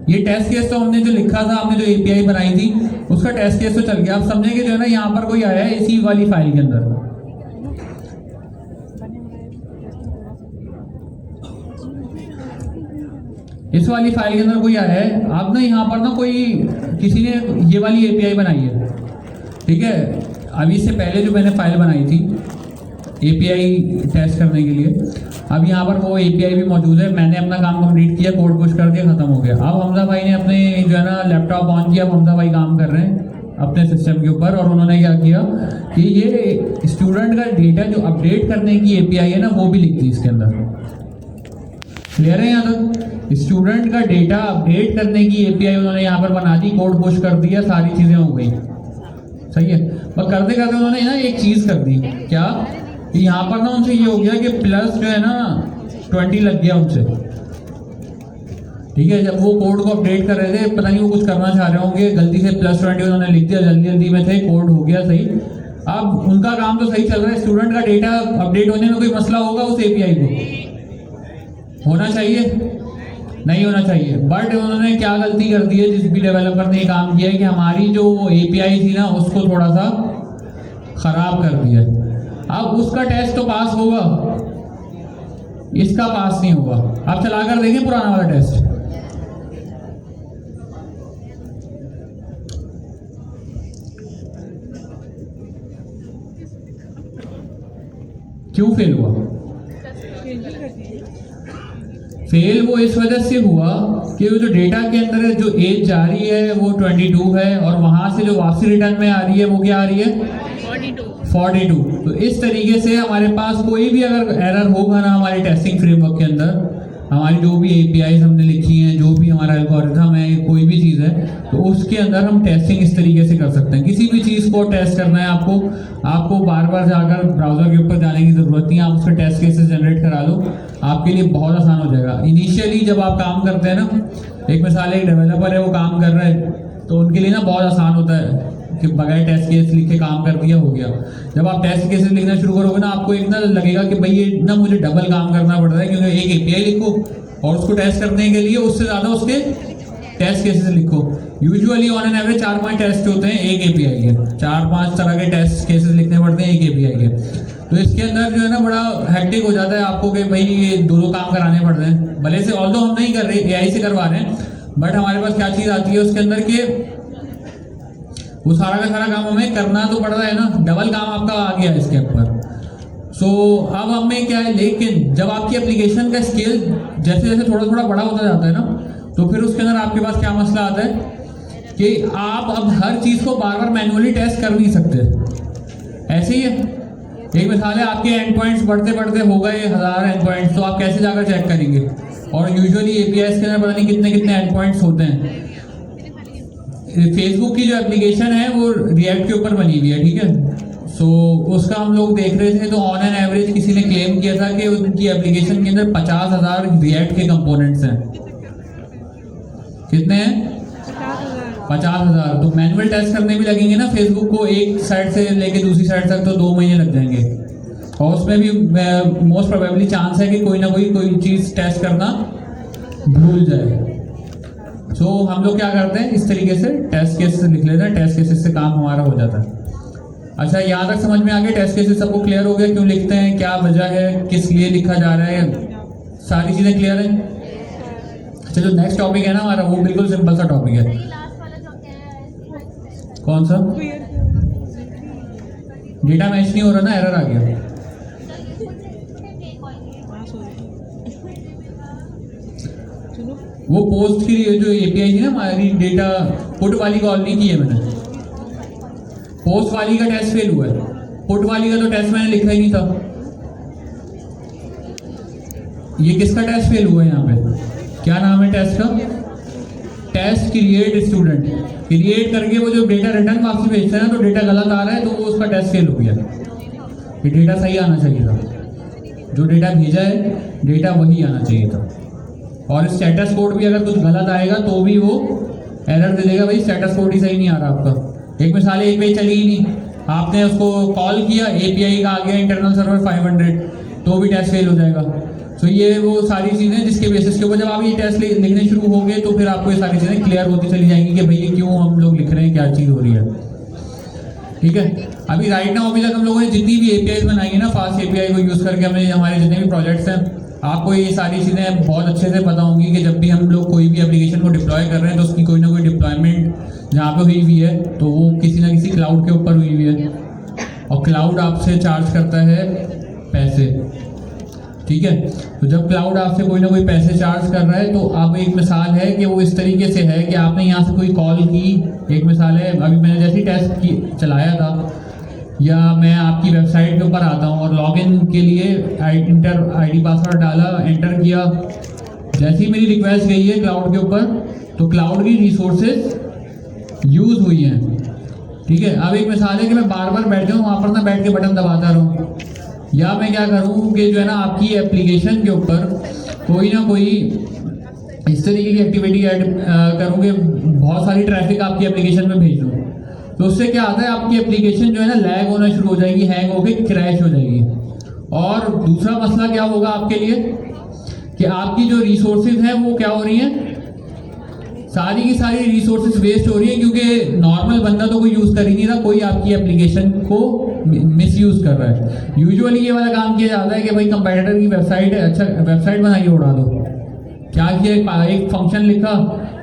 ये टेस्ट केस तो हमने जो लिखा था, हमने जो एपीआई बनाई थी उसका टेस्ट केस तो चल गया। आप समझेंगे जो है ना, यहाँ पर कोई आया है इसी वाली फाइल के अंदर, इस वाली फाइल के अंदर कोई आया है। आप ना यहाँ पर ना कोई किसी ने ये वाली एपीआई बनाई है, ठीक है। अभी इससे पहले जो मैंने फाइल बनाई थी एपीआई टेस्ट करने के लिए, अब यहाँ पर वो एपीआई भी मौजूद है। मैंने अपना काम कंप्लीट किया, कोड पुश कर दिया, खत्म हो गया। अब हमजा भाई ने अपने जो है ना लैपटॉप ऑन किया, अब हमजा भाई काम कर रहे हैं अपने सिस्टम के ऊपर, और उन्होंने क्या किया कि ये स्टूडेंट का डेटा जो अपडेट करने की एपीआई है ना वो भी लिख दी इसके अंदर। क्लियर है यहाँ तक? स्टूडेंट का डेटा अपडेट करने की एपीआई उन्होंने यहाँ पर बना दी, कोड पुश कर दिया, सारी चीज़ें हो गई, सही है। पर करते करते उन्होंने ना एक चीज़ कर दी, क्या कि यहाँ पर ना उनसे ये हो गया कि प्लस जो है ना 20 लग गया उनसे, ठीक है। जब वो कोड को अपडेट कर रहे थे, पता नहीं वो कुछ करना चाह रहे होंगे, गलती से +20 उन्होंने लिख दिया, जल्दी जल्दी में थे, कोड हो गया सही। अब उनका काम तो सही चल रहा है, स्टूडेंट का डेटा अपडेट होने में कोई मसला होगा उस एपीआई को? होना चाहिए? नहीं होना चाहिए। बट उन्होंने क्या गलती कर दी है, जिस भी डेवलपर ने ये काम किया है कि हमारी जो एपीआई थी ना उसको थोड़ा सा खराब कर दिया। अब उसका टेस्ट तो पास होगा, इसका पास नहीं होगा। आप चला कर देखें पुराना वाला टेस्ट, क्यों फेल हुआ? फेल वो इस वजह से हुआ कि वो जो डेटा के अंदर जो एज जा रही है वो 22 है, और वहां से जो वापसी रिटर्न में आ रही है वो क्या आ रही है 42। तो इस तरीके से हमारे पास कोई भी अगर एरर होगा ना हमारे टेस्टिंग फ्रेमवर्क के अंदर, हमारी जो भी एपीआई हमने लिखी हैं, जो भी हमारा एल्गोरिथम है, कोई भी चीज़ है, तो उसके अंदर हम टेस्टिंग इस तरीके से कर सकते हैं। किसी भी चीज़ को टेस्ट करना है आपको बार बार जाकर ब्राउज़र के ऊपर जाने की ज़रूरत नहीं है। आप उसके टेस्ट केसेस जनरेट करा लो, आपके लिए बहुत आसान हो जाएगा। इनिशियली जब आप काम करते हैं ना, एक मिसाल एक डेवलपर है वो काम कर रहा है, तो उनके लिए ना बहुत आसान होता है कि बगैर टेस्ट केस लिख के काम कर दिया, हो गया। जब आप टेस्ट केसेस लिखना शुरू करोगे ना, आपको एक ना लगेगा कि भाई ये ना मुझे डबल काम करना पड़ रहा है, क्योंकि एक एपीआई लिखो और उसको टेस्ट करने के लिए उससे ज़्यादा उसके टेस्ट केसेस लिखो। Usually on an average 4-5 test होते हैं एक एपीआई के, 4-5 तरह के टेस्ट केसेस लिखने पड़ते हैं एक एपीआई के। तो इसके अंदर जो है ना बड़ा हेक्टिक हो जाता है आपको कि भाई ये दो काम कराने पड़ रहे हैं। भले से ऑल्दो हम नहीं कर रहे, एआई से करवा रहे हैं, बट हमारे पास क्या चीज़ आती है उसके अंदर के वो सारा का सारा काम हमें करना तो पड़ रहा है ना, डबल काम आपका आ गया इसके ऊपर। सो अब हमें क्या है, लेकिन जब आपकी एप्लीकेशन का स्केल जैसे जैसे थोड़ा थोड़ा बड़ा होता जाता है ना, तो फिर उसके अंदर आपके पास क्या मसला आता है कि आप अब हर चीज़ को बार बार मैन्युअली टेस्ट कर नहीं सकते। ऐसे ही है, एक मिसाल है, आपके एंड पॉइंट्स बढ़ते बढ़ते हो गए 1000 एंड पॉइंट्स, तो आप कैसे जाकर चेक करेंगे? और यूजुअली एपीआई के अंदर पता नहीं कितने कितने एंड पॉइंट्स होते हैं। फेसबुक की जो एप्लीकेशन है वो रिएक्ट के ऊपर बनी हुई है, ठीक है। सो उसका हम लोग देख रहे थे, तो ऑन एन एवरेज किसी ने क्लेम किया था कि उनकी एप्लीकेशन के अंदर 50,000 रिएक्ट के कंपोनेंट्स हैं। कितने हैं? 50,000। तो मैनुअल टेस्ट करने भी लगेंगे ना फेसबुक को, एक साइड से लेके दूसरी साइड तक, तो 2 महीने लग जाएंगे। और उसमें भी मोस्ट प्रोबेबली चांस है कि कोई ना कोई चीज़ टेस्ट करना भूल जाए। सो हम लोग क्या करते हैं, इस तरीके से टेस्ट केसेस लिख लेते हैं, टेस्ट केसेस से काम हमारा हो जाता है। अच्छा, यहाँ तक समझ में आ गया? टेस्ट केसेस सबको क्लियर हो गया, क्यों लिखते हैं, क्या वजह है, किस लिए लिखा जा रहा है, सारी चीज़ें क्लियर हैं। अच्छा, जो नेक्स्ट टॉपिक है ना हमारा, वो बिल्कुल सिंपल सा टॉपिक है। कौन सा? डेटा मैच नहीं हो रहा ना, एरर आ गया। वो पोस्ट की जो एपीआई थी ना हमारी, डेटा पुट वाली कॉल नहीं की है मैंने, पोस्ट वाली का टेस्ट फेल हुआ है। पुट वाली का तो टेस्ट मैंने लिखा ही नहीं था। ये किसका टेस्ट फेल हुआ है यहाँ पे? क्या नाम है टेस्ट का? Test create student. क्रिएट करके वो जो डेटा रिटर्न वापस भेजता है ना, तो डेटा गलत आ रहा है तो वो उसका टेस्ट फेल हो गया। ये डेटा सही आना चाहिए था, जो डेटा भेजा है डेटा वही आना चाहिए था। और स्टेटस कोड भी अगर कुछ गलत आएगा तो भी वो एरर दे देगा, भाई स्टेटस कोड ही सही नहीं आ रहा आपका। एक मिसाल है, API चली ही नहीं, आपने उसको कॉल किया, API का आ गया इंटरनल सर्वर 500, तो भी टेस्ट फेल हो जाएगा। तो ये वो सारी चीज़ें जिसके बेसिस के ऊपर जब आप ये टेस्ट लिखने शुरू हो गए तो फिर आपको ये सारी चीज़ें क्लियर होती चली जाएंगी कि भाई ये क्यों हम लोग लिख रहे हैं, क्या चीज़ हो रही है। ठीक है, अभी राइट नाउ अभी तक हम लोगों ने जितनी भी APIs बनाई है ना, फास्ट API को यूज़ करके हमने हमारे जितने भी प्रोजेक्ट्स हैं, आपको ये सारी चीज़ें बहुत अच्छे से पता होंगी कि जब भी हम लोग कोई भी एप्लीकेशन को डिप्लॉय कर रहे हैं तो उसकी कोई ना कोई डिप्लॉयमेंट जहाँ पे हुई हुई है तो वो किसी ना किसी क्लाउड के ऊपर हुई हुई है, और क्लाउड आपसे चार्ज करता है पैसे। ठीक है, तो जब क्लाउड आपसे कोई ना कोई पैसे चार्ज कर रहा है तो अब एक मिसाल है कि वो इस तरीके से है कि आपने यहाँ से कोई कॉल की, एक मिसाल है अभी मैंने जैसे ही टेस्ट चलाया था, या मैं आपकी वेबसाइट के ऊपर आता हूँ और लॉगिन के लिए ID पासवर्ड डाला, एंटर किया, जैसे ही मेरी रिक्वेस्ट गई है क्लाउड के ऊपर तो क्लाउड की रिसोर्सेज यूज़ हुई हैं। ठीक है, अब एक मिसाल है कि मैं बार बार बैठ जाऊँ वहाँ पर ना, बैठ के बटन दबाता रहूँ, या मैं क्या करूँ कि जो है ना आपकी एप्लीकेशन के ऊपर कोई ना कोई इस तरीके की एक्टिविटी ऐड करूँ कि बहुत सारी ट्रैफिक आपकी एप्लीकेशन में भेज दूँ, तो उससे क्या आता है आपकी एप्लीकेशन जो है ना लैग होना शुरू हो जाएगी, हैंग होकर क्रैश हो जाएगी। और दूसरा मसला क्या होगा आपके लिए कि आपकी जो रिसोर्सेज हैं वो क्या हो रही हैं, सारी की सारी रिसोर्सेज वेस्ट हो रही है, क्योंकि नॉर्मल बंदा तो कोई यूज़ कर ही नहीं रहा, कोई आपकी एप्लीकेशन को मिसयूज़ कर रहा है। यूजुअली ये वाला काम किया जाता है कि भाई कंपेटिटर की वेबसाइट है, अच्छा वेबसाइट बनाइए उड़ा दो, क्या किया एक फंक्शन लिखा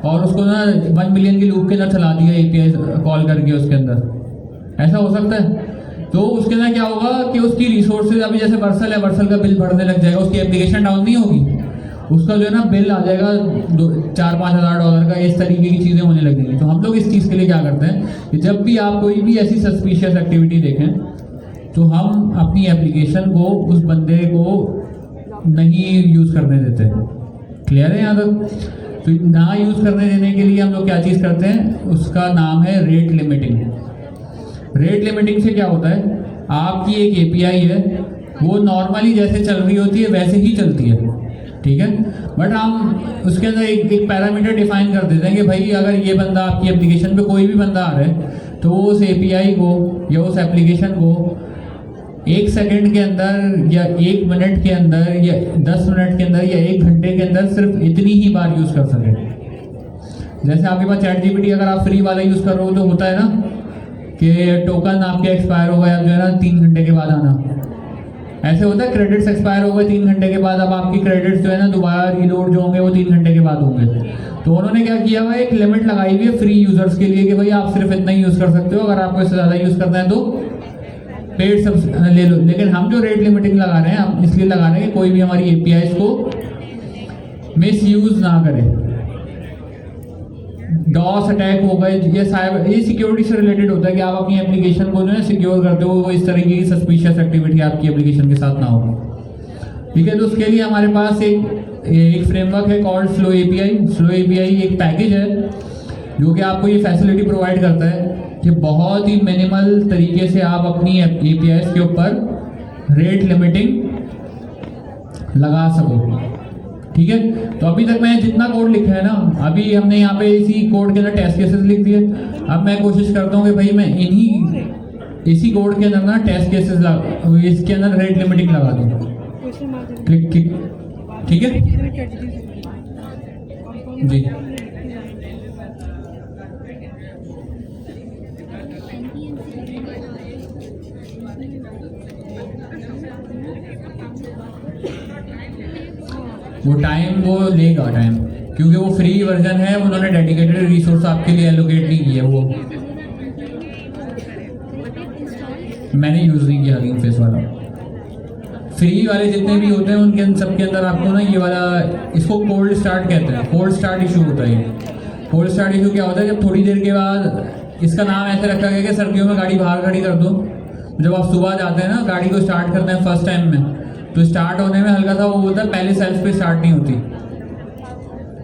और उसको ना 1 मिलियन की लूप के अंदर चला दिया API कॉल करके उसके अंदर, ऐसा हो सकता है। तो उसके अंदर क्या होगा कि उसकी रिसोर्सेज अभी जैसे वर्सल है, वर्सल का बिल बढ़ने लग जाएगा, उसकी एप्लीकेशन डाउन नहीं होगी, उसका जो है ना बिल आ जाएगा $4-5 हज़ार का, इस तरीके की चीज़ें होने लगेंगी। तो हम लोग इस चीज़ के लिए क्या करते हैं कि जब भी आप कोई भी ऐसी सस्पिशियस एक्टिविटी देखें तो हम अपनी एप्लीकेशन को उस बंदे को नहीं यूज़ करने देते। क्लियर है यहाँ तक? तो ना यूज़ करने देने के लिए हम लोग क्या चीज़ करते हैं, उसका नाम है रेट लिमिटिंग। रेट लिमिटिंग से क्या होता है, आपकी एक API है वो नॉर्मली जैसे चल रही होती है वैसे ही चलती है, ठीक है, बट हम उसके अंदर एक पैरामीटर डिफाइन कर देते हैं कि भाई अगर ये बंदा आपकी एप्लीकेशन पे कोई भी बंदा आ रहा है तो उस API को या उस एप्लीकेशन को 1 सेकंड के अंदर या 1 मिनट के अंदर या 10 मिनट के अंदर या 1 घंटे के अंदर सिर्फ इतनी ही बार यूज़ कर सके। जैसे आपके पास ChatGPT अगर आप फ्री वाला यूज़ कर रहे हो तो होता है ना कि टोकन आपके एक्सपायर हो गया, जो है ना 3 घंटे के बाद आना, ऐसे होता है। क्रेडिट्स एक्सपायर हो गए 3 घंटे के बाद, अब आपकी क्रेडिट्स जो है ना दोबारा रीलोड जो होंगे वो 3 घंटे के बाद होंगे। तो उन्होंने क्या किया हुआ है, एक लिमिट लगाई हुई है फ्री यूज़र्स के लिए कि भाई आप सिर्फ इतना ही यूज़ कर सकते हो, अगर आपको इससे ज़्यादा यूज़ करना है तो पेड सब ले लो। लेकिन हम जो रेट लिमिटिंग लगा रहे हैं हम इसलिए लगा रहे हैं कि कोई भी हमारी APIs को मिस यूज़ ना करे। डॉस अटैक हो गए, ये साइबर, ये सिक्योरिटी से रिलेटेड होता है कि आप अपनी एप्लीकेशन को जो है सिक्योर करते हो, वो इस तरीके की सस्पिशियस एक्टिविटी आपकी एप्लीकेशन के साथ ना हो। ठीक है, तो उसके लिए हमारे पास एक फ्रेमवर्क है called flow API। Flow API एक पैकेज है जो कि आपको ये फैसिलिटी प्रोवाइड करता है कि बहुत ही मिनिमल तरीके से आप अपनी APIs के ऊपर रेट लिमिटिंग लगा सको। ठीक है, तो अभी तक मैंने जितना कोड लिखा है ना, अभी हमने यहाँ पे इसी कोड के अंदर टेस्ट केसेस लिख दिए। अब मैं कोशिश करता हूँ कि भाई मैं इसी कोड के अंदर ना टेस्ट केसेस इसके अंदर रेट लिमिटिंग लगा दूँ। ठीक है जी। वो टाइम वो लेगा टाइम, क्योंकि वो फ्री वर्जन है, उन्होंने डेडिकेटेड रिसोर्स आपके लिए एलोकेट नहीं किया। वो मैंने यूज़ नहीं किया हगिंग फेस वाला। फ्री वाले जितने भी होते हैं उनके सबके अंदर आपको ना ये वाला, इसको कोल्ड स्टार्ट कहते हैं, कोल्ड स्टार्ट इशू होता है। कोल्ड स्टार्ट इशू क्या होता है, जब थोड़ी देर के बाद, इसका नाम ऐसे रखा गया कि सर्दियों में गाड़ी बाहर खड़ी कर दो, जब आप सुबह जाते हैं ना गाड़ी को स्टार्ट करते हैं फर्स्ट टाइम में, तो स्टार्ट होने में हल्का सा वो बोलता है पहले सेल्स पे स्टार्ट नहीं होती,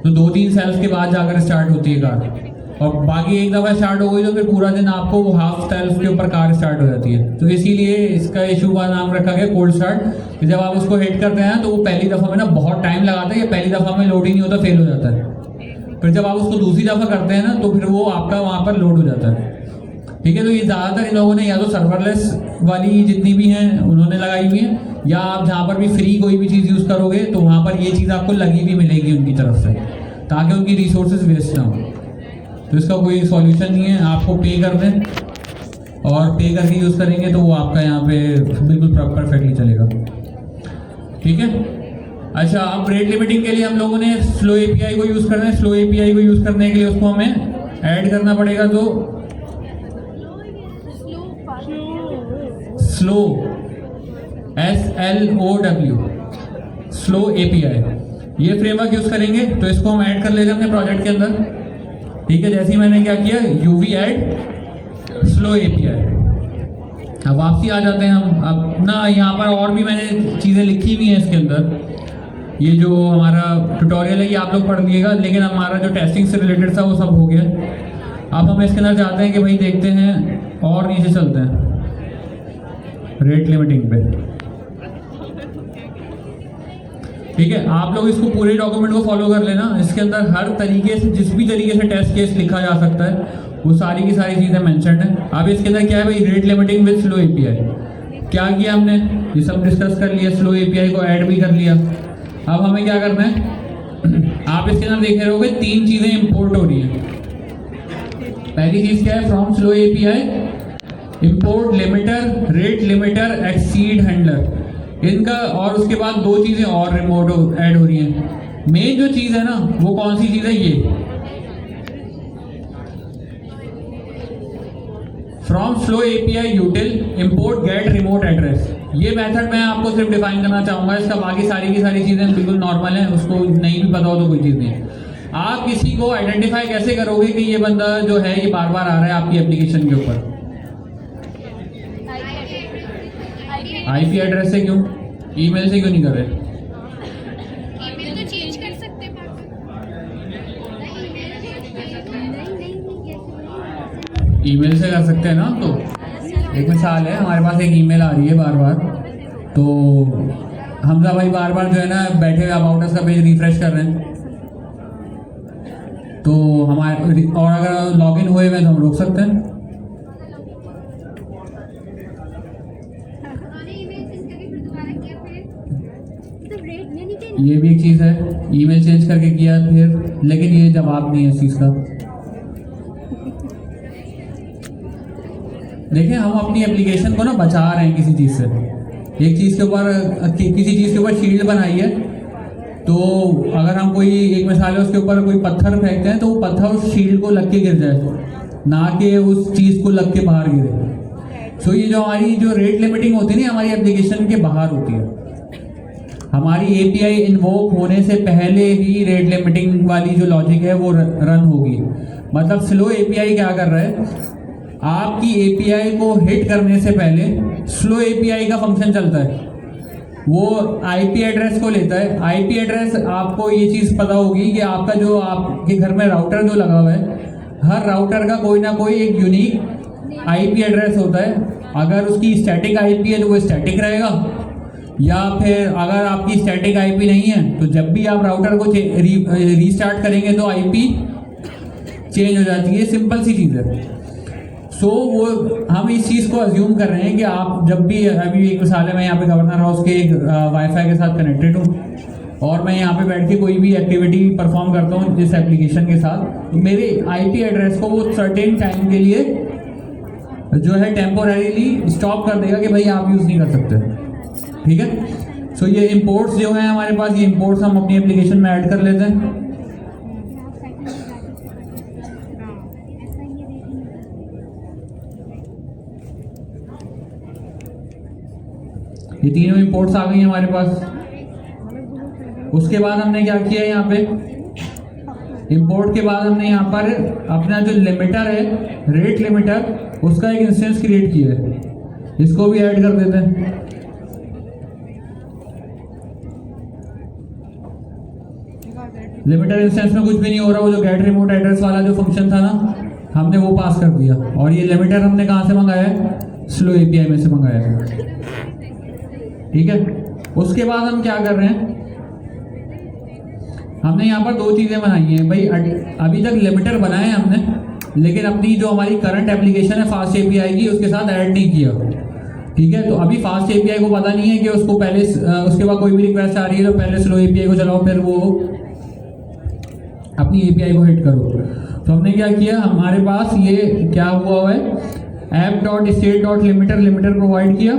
तो 2-3 सेल्स के बाद जाकर स्टार्ट होती है कार, और बाकी एक दफ़ा स्टार्ट हो गई तो फिर पूरा दिन आपको वो हाफ सेल्फ के ऊपर कार स्टार्ट हो जाती है। तो इसीलिए इसका इशू का नाम रखा गया कोल्ड स्टार्ट। जब आप उसको हिट करते हैं तो वो पहली दफ़ा में ना बहुत टाइम लगाता है, या पहली दफ़ा में लोड ही नहीं होता, फेल हो जाता है। फिर जब आप उसको दूसरी दफ़ा करते हैं ना तो फिर वो आपका वहाँ पर लोड हो जाता है। ठीक है, तो ये ज़्यादातर इन लोगों ने या तो सर्वरलेस वाली जितनी भी हैं उन्होंने लगाई हुई है, या आप जहाँ पर भी फ्री कोई भी चीज़ यूज़ करोगे तो वहाँ पर ये चीज़ आपको लगी भी मिलेगी उनकी तरफ से, ताकि उनकी रिसोर्सेज वेस्ट ना हो। तो इसका कोई सॉल्यूशन नहीं है, आपको पे कर दें और पे करके यूज़ करेंगे तो वो आपका यहाँ पे बिल्कुल परफेक्टली चलेगा। ठीक है, अच्छा, अब रेट लिमिटिंग के लिए हम लोगों ने स्लो एपीआई को यूज़ करना है। स्लो एपीआई को यूज़ करने के लिए उसको हमें ऐड करना पड़ेगा, तो स्लो SLOW स्लो एपीआई ये फ्रेमवर्क यूज़ करेंगे। तो इसको हम ऐड कर लेते हैं अपने प्रोजेक्ट के अंदर। ठीक है, जैसे ही मैंने क्या किया UV ऐड स्लो एपीआई। अब वापसी आ जाते हैं हम। अब ना यहाँ पर और भी मैंने चीज़ें लिखी हुई हैं इसके अंदर। ये जो हमारा ट्यूटोरियल है ये आप लोग पढ़ लीजिएगा, लेकिन हमारा जो टेस्टिंग से रिलेटेड था वो सब हो गया। अब हम इसके अंदर चाहते हैं कि भाई देखते हैं और नीचे चलते हैं रेट लिमिटिंग पे। ठीक है, आप लोग इसको पूरे डॉक्यूमेंट को फॉलो कर लेना। इसके अंदर हर तरीके से जिस भी तरीके से टेस्ट केस लिखा जा सकता है वो सारी की सारी चीज़ें मेंशन्ड है। अब इसके अंदर क्या है भाई, rate limiting with slow API. क्या किया हमने, ये सब डिस्कस कर लिया, स्लो एपीआई को ऐड भी कर लिया। अब हमें क्या करना है, आप इसके अंदर देख रहे होगे 3 चीज़ें इंपोर्ट हो रही हैं। पहली चीज़ क्या है, from slow API import limiter, rate limiter, exceed handler, इनका। और उसके बाद 2 चीज़ें और रिमोट ऐड हो रही हैं। मेन जो चीज़ है ना वो कौन सी चीज़ है, ये from slow API util import get remote address. ये मेथड मैं आपको सिर्फ डिफाइन करना चाहूँगा, इसका बाकी सारी की सारी चीज़ें बिल्कुल नॉर्मल हैं, उसको नहीं भी पता हो तो कोई चीज़ नहीं है। आप किसी को आइडेंटिफाई कैसे करोगे कि ये बंदा जो है ये बार बार आ रहा है आपकी एप्लीकेशन के ऊपर, आईपी एड्रेस से क्यों, ईमेल से क्यों नहीं कर रहे? ईमेल तो चेंज कर सकते हैं, ईमेल से कर सकते हैं ना। तो एक मिसाल है, हमारे पास एक ईमेल आ रही है बार बार, तो हमजा भाई बार बार जो है ना बैठे हुए अबाउट अस का पेज रिफ्रेश कर रहे हैं, तो हमारे और अगर लॉगिन हुए हुए तो हम रोक सकते हैं। ये भी एक चीज़ है, ईमेल चेंज करके किया फिर, लेकिन ये जवाब नहीं है इस चीज़ का। देखिए, हम अपनी एप्लीकेशन को ना बचा रहे हैं किसी चीज़ से। एक चीज़ के ऊपर किसी चीज़ के ऊपर शील्ड बनाई है, तो अगर हम कोई एक मिसाल है उसके ऊपर कोई पत्थर फेंकते हैं तो वो पत्थर उस शील्ड को लग के गिर जाए, ना कि उस चीज़ को लग के बाहर गिरे। सो ये जो हमारी जो रेट लिमिटिंग होती है ना हमारी एप्लीकेशन के बाहर होती है। हमारी एपीआई इन्वोक होने से पहले ही रेट लिमिटिंग वाली जो लॉजिक है वो रन होगी। मतलब स्लो एपीआई क्या कर रहा है, आपकी एपीआई को हिट करने से पहले स्लो एपीआई का फंक्शन चलता है, वो आईपी एड्रेस को लेता है। आईपी एड्रेस, आपको ये चीज़ पता होगी कि आपका जो आपके घर में राउटर जो लगा हुआ है, हर राउटर का कोई ना कोई एक यूनिक आईपी एड्रेस होता है। अगर उसकी स्टैटिक आईपी है तो वो स्टैटिक रहेगा, या फिर अगर आपकी स्टैटिक आईपी नहीं है तो जब भी आप राउटर को रीस्टार्ट करेंगे तो आईपी चेंज हो जाती है। सिंपल सी चीज़ है। सो वो हम इस चीज़ को अज्यूम कर रहे हैं कि आप जब भी, अभी एक मिसाल है, मैं यहाँ पे गवर्नर हाउस के एक वाईफाई के साथ कनेक्टेड हूँ और मैं यहाँ पे बैठ के कोई भी एक्टिविटी परफॉर्म करता हूँ जिस एप्लीकेशन के साथ, तो मेरे आईपी एड्रेस को वो सर्टेन टाइम के लिए जो है टेम्पोररीली स्टॉप कर देगा कि भाई आप यूज़ नहीं कर सकते। ठीक है, सो ये इंपोर्ट्स जो हैं हमारे पास, ये इंपोर्ट्स हम अपनी एप्लीकेशन में ऐड कर लेते हैं। ये तीनों इंपोर्ट्स आ गई हैं हमारे पास। उसके बाद हमने क्या किया, यहाँ पे इंपोर्ट के बाद हमने यहाँ पर अपना जो लिमिटर है, रेट लिमिटर, उसका एक इंस्टेंस क्रिएट किया है, इसको भी ऐड कर देते हैं। लिमिटेड इंस्टेंस में कुछ भी नहीं हो रहा, वो जो गेट रिमोट एड्रेस वाला जो फंक्शन था ना, हमने वो पास कर दिया। और ये लिमिटर हमने कहाँ से मंगाया है? स्लो एपीआई में से मंगाया है। ठीक है, उसके बाद हम क्या कर रहे हैं, हमने यहाँ पर दो चीज़ें बनाई हैं भाई। अभी तक लिमिटर बनाए हैं हमने, लेकिन अपनी जो हमारी करंट एप्लीकेशन है फास्ट एपीआई की, उसके साथ ऐड नहीं किया। ठीक है, तो अभी फास्ट एपीआई को पता नहीं है कि उसको पहले उसके बाद कोई भी रिक्वेस्ट आ रही है तो पहले स्लो एपीआई को चलाओ, फिर वो अपनी एपीआई को हिट करो। तो हमने क्या किया, हमारे पास ये क्या हुआ है, app.state.limiter लिमिटर प्रोवाइड किया,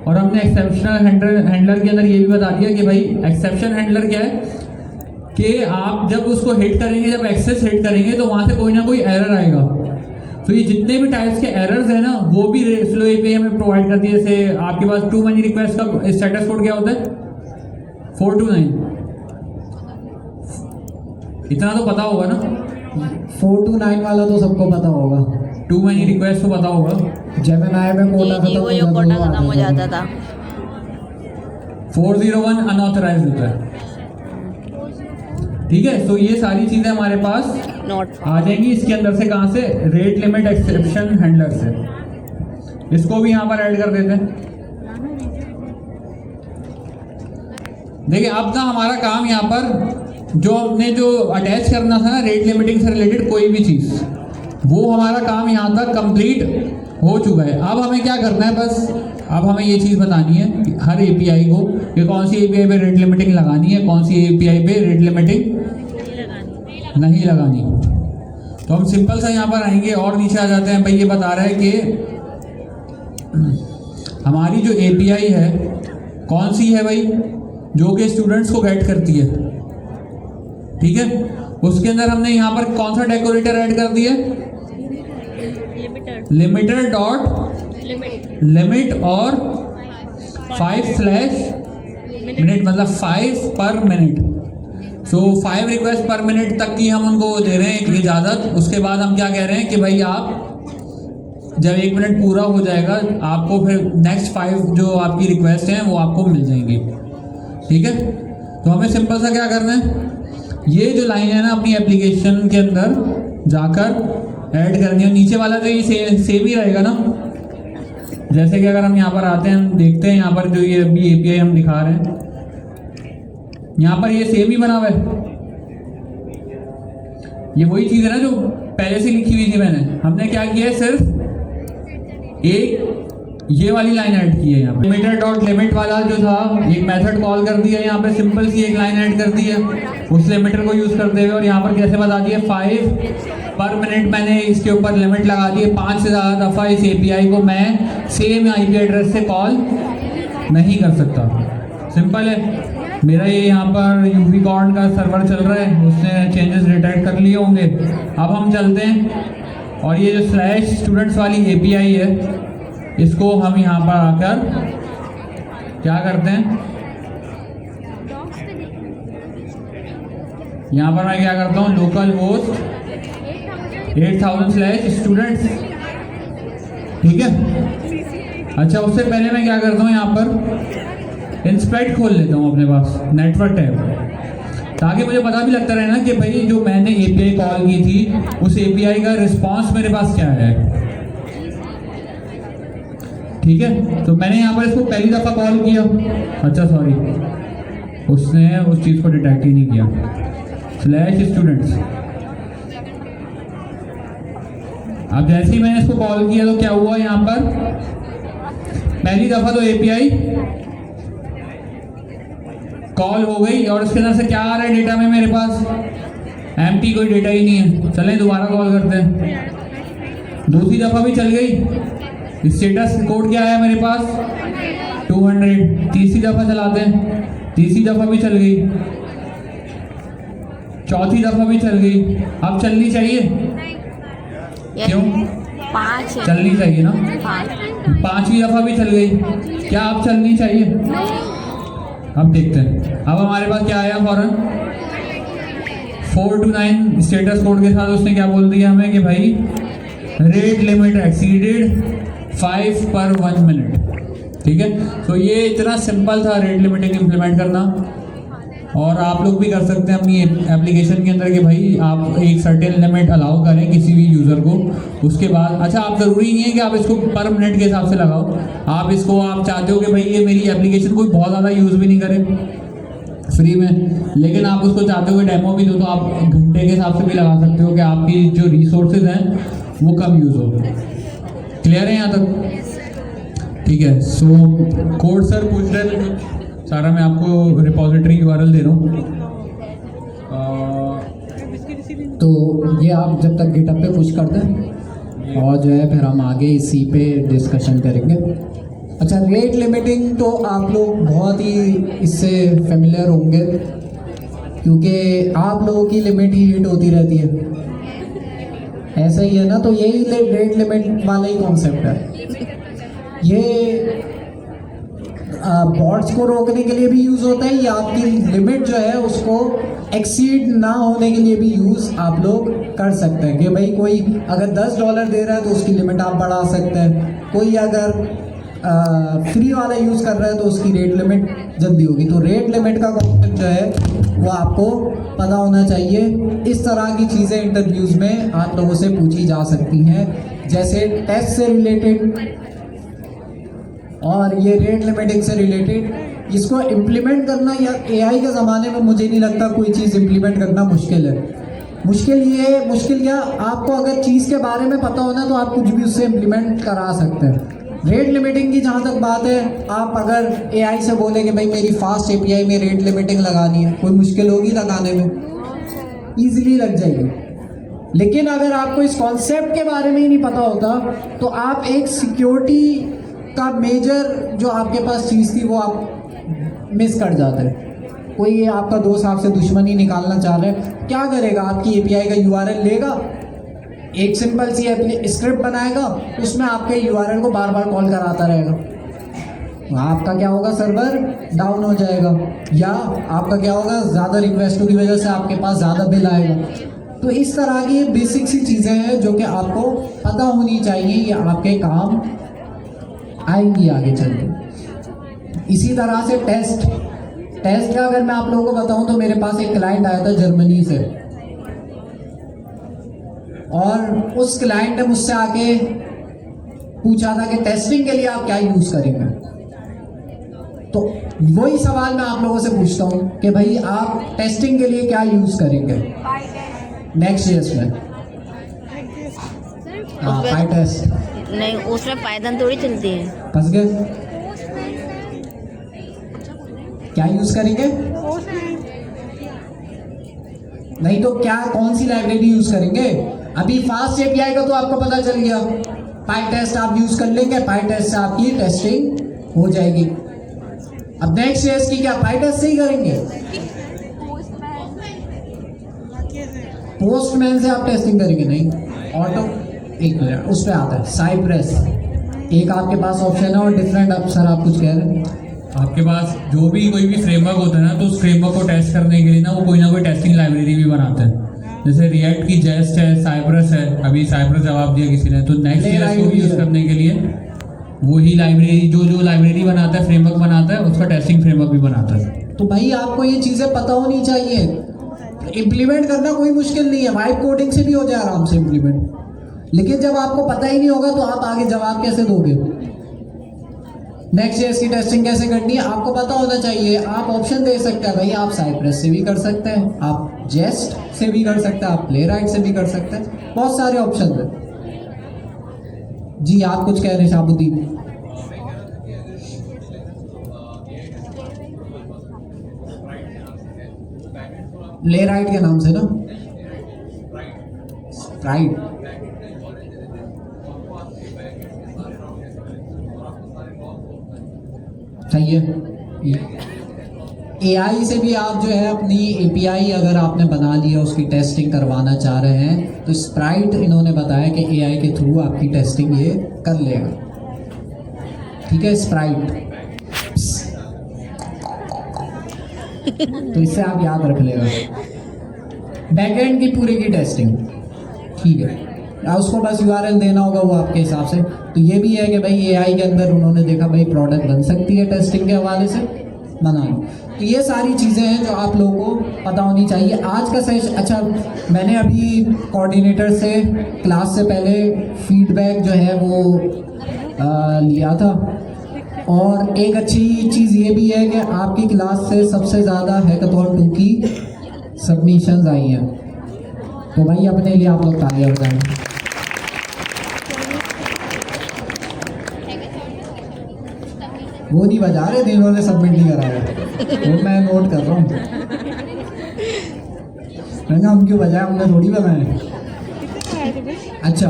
और हमने एक्सेप्शनल हैंडलर के अंदर ये भी बता दिया कि भाई एक्सेप्शन हैंडलर क्या है कि आप जब उसको हिट करेंगे, जब एक्सेस हिट करेंगे तो वहाँ से कोई ना कोई एरर आएगा। तो ये जितने भी टाइप्स के एरर्स हैं ना, वो भी स्लो एपीआई हमें प्रोवाइड करती है। जैसे आपके पास टू मनी रिक्वेस्ट का स्टेटस कोड क्या होता है? 429। इतना तो पता होगा ना? 429 वाला तो सबको पता होगा। टू मनी रिक्वेस्ट तो पता होगा। जेमिनाई में कोटा जी खत्म वो जो कोटा खत्म हो जाता था। 401 अनऑथराइज्ड होता है। ठीक है, तो ये सारी चीजें हमारे पास नोट आ जाएंगी इसके अंदर से। कहाँ से? रेट लिमिट एक्सेप्शन हैंडलर से। इसको भी यहाँ पर ऐड कर देते हैं। देखिए, अब ना हमारा काम यहाँ पर जो हमने जो अटैच करना था ना रेट लिमिटिंग से रिलेटेड कोई भी चीज़, वो हमारा काम यहाँ तक कंप्लीट हो चुका है। अब हमें क्या करना है, बस अब हमें ये चीज़ बतानी है कि हर एपीआई को कि कौन सी एपीआई पे रेट लिमिटिंग लगानी है, कौन सी एपीआई पे रेट लिमिटिंग नहीं लगानी। तो हम सिंपल सा यहाँ पर आएंगे और नीचे आ जाते हैं। भाई ये बता रहा है कि हमारी जो एपीआई है कौन सी है भाई, जो कि स्टूडेंट्स को गाइड करती है। ठीक है, उसके अंदर हमने यहाँ पर कौन सा डेकोरेटर ऐड कर दिया? लिमिटर डॉट लिमिट और 5/मिनट, मतलब 5 पर मिनट। सो 5 रिक्वेस्ट पर मिनट तक की हम उनको दे रहे हैं इजाज़त। उसके बाद हम क्या कह रहे हैं कि भाई आप जब 1 मिनट पूरा हो जाएगा, आपको फिर नेक्स्ट 5 जो आपकी रिक्वेस्ट हैं वो आपको मिल जाएंगी। ठीक है, तो हमें सिंपल सा क्या करना है, ये जो लाइन है ना अपनी एप्लीकेशन के अंदर जाकर ऐड करनी है। नीचे वाला तो ये सेम ही रहेगा ना। जैसे कि अगर हम यहाँ पर आते हैं, हम देखते हैं यहाँ पर जो ये अभी एपीआई हम दिखा रहे हैं, यहाँ पर ये सेम ही बना हुआ है। ये वही चीज़ है ना जो पहले से लिखी हुई थी मैंने। हमने क्या किया है, सिर्फ एक ये वाली लाइन ऐड की है यहाँ पे। लिमिटर डॉट लिमिट वाला जो था, एक मेथड कॉल कर दिया यहाँ पे, सिंपल सी एक लाइन ऐड कर दी है उस लिमिटर को यूज़ करते हुए। और यहाँ पर कैसे बता दिया, 5 पर मिनट मैंने इसके ऊपर लिमिट लगा दी है। 5 से ज़्यादा दफ़ा इस एपीआई को मैं सेम आईपी एड्रेस से कॉल नहीं कर सकता। सिंपल है। मेरा ये यहाँ पर यूनिकॉर्न का सर्वर चल रहा है, उसने चेंजेस डिटेक्ट कर लिए होंगे। अब हम चलते हैं और ये जो /students वाली एपीआई है, इसको हम यहाँ पर आकर क्या करते हैं, यहाँ पर मैं क्या करता हूँ, लोकल होस्ट 8000/students। ठीक है, अच्छा उससे पहले मैं क्या करता हूँ, यहाँ पर इंस्पेक्ट खोल लेता हूँ अपने पास नेटवर्क टैब, ताकि मुझे पता भी लगता रहे ना कि भाई जो मैंने एपीआई कॉल की थी उस एपीआई का रिस्पांस मेरे पास क्या है। ठीक है, तो मैंने यहाँ पर इसको पहली दफ़ा कॉल किया, अच्छा सॉरी उसने उस चीज़ को डिटेक्ट ही नहीं किया, /students। अब जैसे ही मैंने इसको कॉल किया तो क्या हुआ, यहाँ पर पहली दफ़ा तो एपीआई कॉल हो गई और इसके अंदर से क्या आ रहा है डेटा में मेरे पास, एम्प्टी, कोई डेटा ही नहीं है। चलें दोबारा कॉल करते हैं। दूसरी दफ़ा भी चल गई, स्टेटस कोड क्या है मेरे पास 200। तीसरी दफ़ा चलाते हैं, तीसरी दफ़ा भी चल गई, चौथी दफ़ा भी चल गई। अब चलनी चाहिए, क्यों 5 चलनी चाहिए ना। 5 पांचवी दफ़ा भी चल गई, क्या अब चलनी चाहिए? अब देखते हैं। अब हमारे पास क्या आया फौरन, 429 स्टेटस कोड के साथ उसने क्या बोल दिया हमें कि भाई रेट लिमिट एक्सीडेड 5 पर 1 मिनट। ठीक है, तो ये इतना सिंपल था रेट लिमिटिंग इम्प्लीमेंट करना। और आप लोग भी कर सकते हैं अपनी एप्लीकेशन के अंदर कि भाई आप एक सर्टेन लिमिट अलाउ करें किसी भी यूज़र को। उसके बाद अच्छा, आप ज़रूरी नहीं है कि आप इसको पर मिनट के हिसाब से लगाओ। आप इसको आप चाहते हो कि भाई ये मेरी एप्लीकेशन कोई बहुत ज़्यादा यूज़ भी नहीं करे फ्री में, लेकिन आप उसको चाहते हो कि डेमो भी दो, तो आप घंटे के हिसाब से भी लगा सकते हो कि आपकी जो रिसोर्सेज हैं वो कम यूज़ हो। क्लियर है यहाँ तक? ठीक है। सो कोड सर पूछ रहे थे कुछ, सारा मैं आपको रिपोजिटरी URL दे रहा हूँ। तो ये आप जब तक गिटअप पे पुश कर दें और जो है फिर हम आगे इसी पे डिस्कशन करेंगे। अच्छा, रेट लिमिटिंग तो आप लोग बहुत ही इससे फेमिलियर होंगे क्योंकि आप लोगों की लिमिट ही हिट होती रहती है, ऐसा ही है ना। तो यही रेट लिमिट वाला ही कॉन्सेप्ट है। ये बॉट्स को रोकने के लिए भी यूज़ होता है, या आपकी लिमिट जो है उसको एक्सीड ना होने के लिए भी यूज़ आप लोग कर सकते हैं कि भाई कोई अगर $10 दे रहा है तो उसकी लिमिट आप बढ़ा सकते हैं। कोई अगर फ्री वाला यूज़ कर रहा है तो उसकी रेट लिमिट जल्दी होगी। तो रेट लिमिट का कॉन्सेप्ट जो है वो आपको पता होना चाहिए। इस तरह की चीज़ें इंटरव्यूज़ में आप लोगों से पूछी जा सकती हैं, जैसे टेस्ट से रिलेटेड और ये रेट लिमिटिंग से रिलेटेड। इसको इम्प्लीमेंट करना या AI के ज़माने में मुझे नहीं लगता कोई चीज़ इम्प्लीमेंट करना मुश्किल है। मुश्किल क्या, आपको अगर चीज़ के बारे में पता होना तो आप कुछ भी उससे इम्प्लीमेंट करा सकते हैं। रेट लिमिटिंग की जहाँ तक बात है, आप अगर AI से बोले कि भाई मेरी फास्ट API में रेट लिमिटिंग लगानी है, कोई मुश्किल होगी लगाने में? ईजिली लग जाएगी। लेकिन अगर आपको इस कॉन्सेप्ट के बारे में ही नहीं पता होता तो आप एक सिक्योरिटी का मेजर जो आपके पास चीज़ थी वो आप मिस कर जाते हैं। कोई आपका दोस्त आपसे दुश्मनी निकालना चाह रहा है, क्या करेगा? आपकी API का URL लेगा, एक सिंपल सी स्क्रिप्ट बनाएगा, उसमें आपके URL को बार बार कॉल कराता रहेगा। आपका क्या होगा? सर्वर डाउन हो जाएगा, या आपका क्या होगा? ज़्यादा रिक्वेस्टों की वजह से आपके पास ज़्यादा बिल आएगा। तो इस तरह की बेसिक सी चीज़ें हैं जो कि आपको पता होनी चाहिए, ये आपके काम आएंगी आगे चल के। इसी तरह से टेस्ट का अगर मैं आप लोगों को बताऊं तो मेरे पास एक क्लाइंट आया था जर्मनी से, और उस क्लाइंट ने मुझसे आके पूछा था कि टेस्टिंग के लिए आप क्या यूज़ करेंगे। तो वही सवाल मैं आप लोगों से पूछता हूँ कि भाई आप टेस्टिंग के लिए क्या यूज़ करेंगे Next.js में? हाँ, PyTest। नहीं, उसमें पाइथन थोड़ी चलती है। फंस गए? क्या यूज़ करेंगे? नहीं तो क्या, कौन सी लाइब्रेरी यूज़ करेंगे? अभी फास्ट API का तो आपको पता चल गया, PyTest आप यूज़ कर लेंगे, PyTest से आपकी टेस्टिंग हो जाएगी। अब Next.js की क्या PyTest से ही करेंगे? पोस्टमैन से आप टेस्टिंग करेंगे? नहीं, ऑटो, एक मिनट, उस पर आता है साइप्रेस। एक आपके पास ऑप्शन है और डिफरेंट। अब सर आप कुछ कह रहे हैं? आपके पास जो भी कोई भी फ्रेमवर्क होता है ना, तो उस फ्रेमवर्क को टेस्ट करने के लिए ना वो कोई ना कोई टेस्टिंग लाइब्रेरी भी बनाते हैं। जैसे रिएक्ट की जेस्ट है, साइप्रस है, अभी साइप्रस जवाब दिया किसी ने, तो Next.js को भी यूज़ करने के लिए वही लाइब्रेरी जो लाइब्रेरी बनाता है, फ्रेमवर्क बनाता है, उसका टेस्टिंग फ्रेमवर्क भी बनाता है। तो भाई आपको ये चीज़ें पता होनी चाहिए। इम्प्लीमेंट करना कोई मुश्किल नहीं है, वाइब कोडिंग से भी हो जाए आराम से इम्प्लीमेंट। लेकिन जब आपको पता ही नहीं होगा तो आप आगे जवाब कैसे दोगे? Next.js की टेस्टिंग कैसे करनी है आपको पता होना चाहिए। आप ऑप्शन दे सकते हैं भाई, आप साइप्रस से भी कर सकते हैं, आप जेस्ट से भी कर सकते हैं, आप प्लेराइट से भी कर सकते हैं, बहुत सारे ऑप्शन हैं। जी आप कुछ कह रहे हैं शाहबुद्दीन? प्लेराइट के नाम से ना, राइट। सही है। AI से भी आप जो है अपनी API अगर आपने बना लिया, उसकी टेस्टिंग करवाना चाह रहे हैं, तो स्प्राइट इन्होंने बताया कि AI के थ्रू आपकी टेस्टिंग ये कर लेगा। ठीक है, स्प्राइट। तो इससे आप याद रख लेगा, बैकएंड की पूरी की टेस्टिंग। ठीक है, उसको बस URL देना होगा वो आपके हिसाब से। तो ये भी है कि भाई AI के अंदर उन्होंने देखा भाई प्रोडक्ट बन सकती है टेस्टिंग के हवाले से, बना लो। तो ये सारी चीज़ें हैं जो आप लोगों को पता होनी चाहिए। आज का सेशन, अच्छा मैंने अभी कोऑर्डिनेटर से क्लास से पहले फीडबैक जो है वो लिया था, और एक अच्छी चीज़ ये भी है कि आपकी क्लास से सबसे ज़्यादा हैकाथॉन 2 की सबमिशंस आई हैं, तो भाई अपने लिए आप लोग तालियां बजाएं। वो नहीं बजा रहे थे, इन्होंने सबमिट नहीं करा है, वो मैं नोट कर रहा हूँ। मैंने कहा हम क्यों बजाए, हमने थोड़ी बनाए। अच्छा,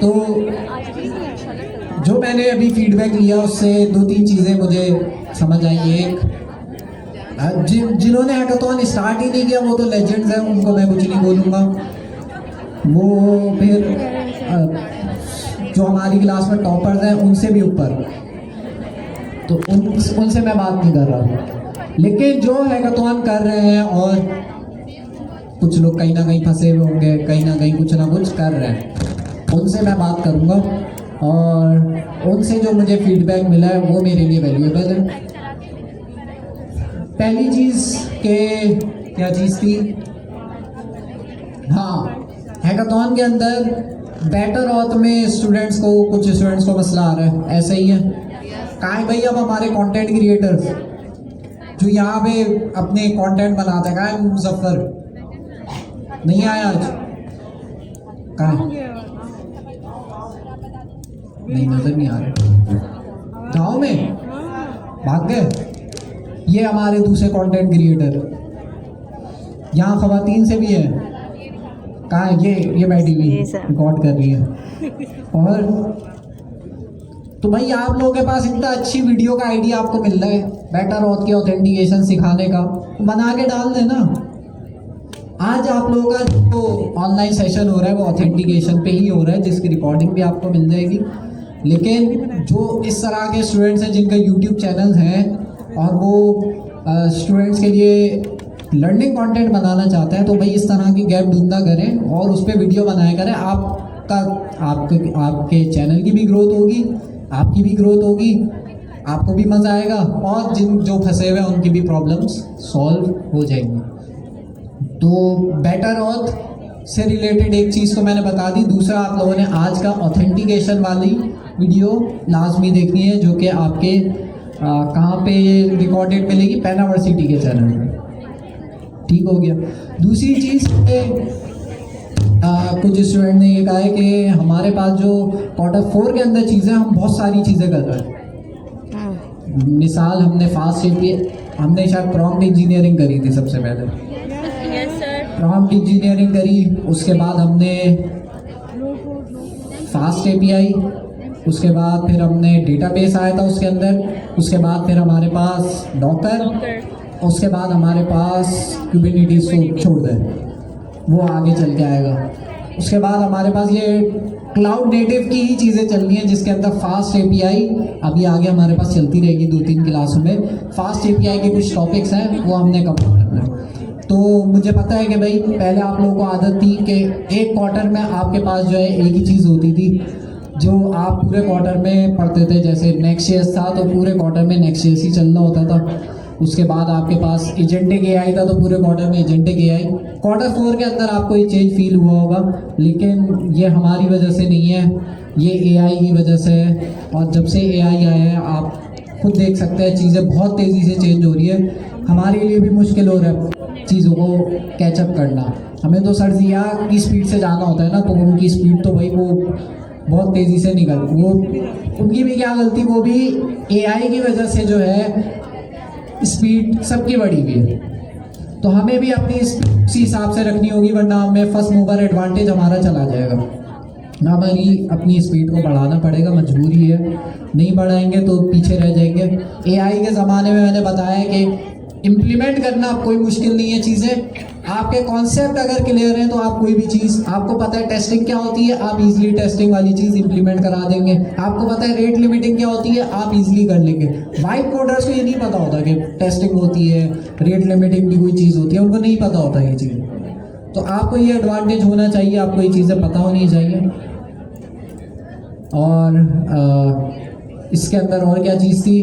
तो जो मैंने अभी फीडबैक लिया उससे 2-3 चीज़ें मुझे समझ आई। एक, जिन्होंने हैकाथॉन स्टार्ट ही नहीं किया वो तो लेजेंड्स हैं, उनको मैं कुछ नहीं बोलूँगा। वो फिर जो हमारी क्लास में टॉपर्स हैं उनसे भी ऊपर, तो उनसे मैं बात नहीं कर रहा। लेकिन जो हैकाथॉन कर रहे हैं, और कुछ लोग कहीं ना कहीं फंसे हुए होंगे, कहीं ना कहीं कुछ ना कुछ कर रहे हैं, उनसे मैं बात करूँगा, और उनसे जो मुझे फीडबैक मिला है वो मेरे लिए वैल्यूएबल है। पहली चीज़ के क्या चीज़ थी, हाँ, हैकाथॉन के अंदर बेटर ऑथ में कुछ स्टूडेंट्स को मसला आ रहा है। ऐसे ही है, कहाँ है भाई अब हमारे कंटेंट क्रिएटर्स जो यहाँ पे अपने कंटेंट बनाते हैं? कहाँ है मुजफ्फर? नहीं आया आज? कहाँ है? नहीं, नजर नहीं आ रहा। गाँव में भाग गए। ये हमारे दूसरे कंटेंट क्रिएटर, यहाँ खवातीन से भी है। कहाँ है? ये बैठी हुई रिकॉर्ड कर रही है। और तो भाई आप लोगों के पास इतना अच्छी वीडियो का आइडिया आपको मिल रहा है बेटर ऑथ की ऑथेंटिकेशन सिखाने का, तो बना के डाल देना। आज आप लोगों का जो ऑनलाइन सेशन हो रहा है वो ऑथेंटिकेशन पे ही हो रहा है, जिसकी रिकॉर्डिंग भी आपको मिल जाएगी। लेकिन जो इस तरह के स्टूडेंट्स हैं जिनका यूट्यूब चैनल है और वो स्टूडेंट्स के लिए लर्निंग कंटेंट बनाना चाहते हैं, तो भाई इस तरह की गैप ढूंढा करें और उस पर वीडियो बनाया करें। आपके चैनल की भी ग्रोथ होगी, आपकी भी ग्रोथ होगी, आपको भी मज़ा आएगा, और जो फंसे हुए हैं उनकी भी प्रॉब्लम्स सॉल्व हो जाएंगी। तो बेटर ऑथ से रिलेटेड एक चीज़ तो मैंने बता दी। दूसरा, आप लोगों ने आज का ऑथेंटिकेशन वाली वीडियो लाजमी देखनी है, जो कि आपके कहाँ पे रिकॉर्डेड मिलेगी? पेनावर्सिटी के चैनल में। ठीक हो गया। दूसरी चीज़ कुछ स्टूडेंट ने ये कहा है कि हमारे पास जो Q4 के अंदर चीज़ें, हम बहुत सारी चीज़ें कर रहे हैं। मिसाल, हमने शायद प्रॉम्प्ट इंजीनियरिंग करी थी सबसे पहले। प्रॉम्प्ट इंजीनियरिंग करी, उसके बाद हमने फास्ट API, उसके बाद फिर हमने डेटाबेस आया था उसके अंदर, उसके बाद फिर हमारे पास डॉकर, उसके बाद हमारे पास कुबरनेटिस को छोड़ दें, वो आगे चल के आएगा। उसके बाद हमारे पास ये क्लाउड नेटिव की ही चीज़ें चल रही हैं, जिसके अंदर फास्ट API अभी आगे हमारे पास चलती रहेगी 2-3 क्लासों में। फास्ट API के कुछ टॉपिक्स हैं वो हमने कवर करना है। तो मुझे पता है कि भाई पहले आप लोगों को आदत थी कि एक क्वार्टर में आपके पास जो है एक ही चीज़ होती थी जो आप पूरे क्वार्टर में पढ़ते थे। जैसे नेक्स्ट था तो पूरे क्वार्टर में नेक्स्ट ही चलना होता था। उसके बाद आपके पास एजेंटिक AI था तो पूरे क्वार्टर में एजेंटिक AI। Q4 के अंदर आपको ये चेंज फील हुआ होगा, लेकिन ये हमारी वजह से नहीं है, ये AI की वजह से है। और जब से AI आया है आप खुद देख सकते हैं चीज़ें बहुत तेज़ी से चेंज हो रही है। हमारे लिए भी मुश्किल हो रहा है चीज़ों को कैचअप करना। हमें तो सर्जिया की स्पीड से जाना होता है ना, तो उनकी स्पीड तो भाई वो बहुत तेज़ी से निकल, वो उनकी भी क्या गलती, वो भी AI की वजह से जो है स्पीड सबकी बढ़ी हुई है। तो हमें भी अपनी इसी हिसाब से रखनी होगी, वरना हमें फर्स्ट मूवर एडवांटेज हमारा चला जाएगा। हमारी अपनी स्पीड को बढ़ाना पड़ेगा, मजबूरी है, नहीं बढ़ाएंगे तो पीछे रह जाएंगे। AI के ज़माने में मैंने बताया कि इम्प्लीमेंट करना कोई मुश्किल नहीं है। चीज़ें आपके कॉन्सेप्ट अगर क्लियर हैं तो आप कोई भी चीज़, आपको पता है टेस्टिंग क्या होती है, आप इजीली टेस्टिंग वाली चीज़ इम्प्लीमेंट करा देंगे। आपको पता है रेट लिमिटिंग क्या होती है, आप इजीली कर लेंगे। वाइट कोडर्स को ये नहीं पता होता कि टेस्टिंग होती है, रेट लिमिटिंग भी कोई चीज़ होती है, उनको नहीं पता होता ये चीज़। तो आपको ये एडवांटेज होना चाहिए, आपको ये चीज़ें पता होनी चाहिए। और इसके अंदर और क्या चीज़ थी,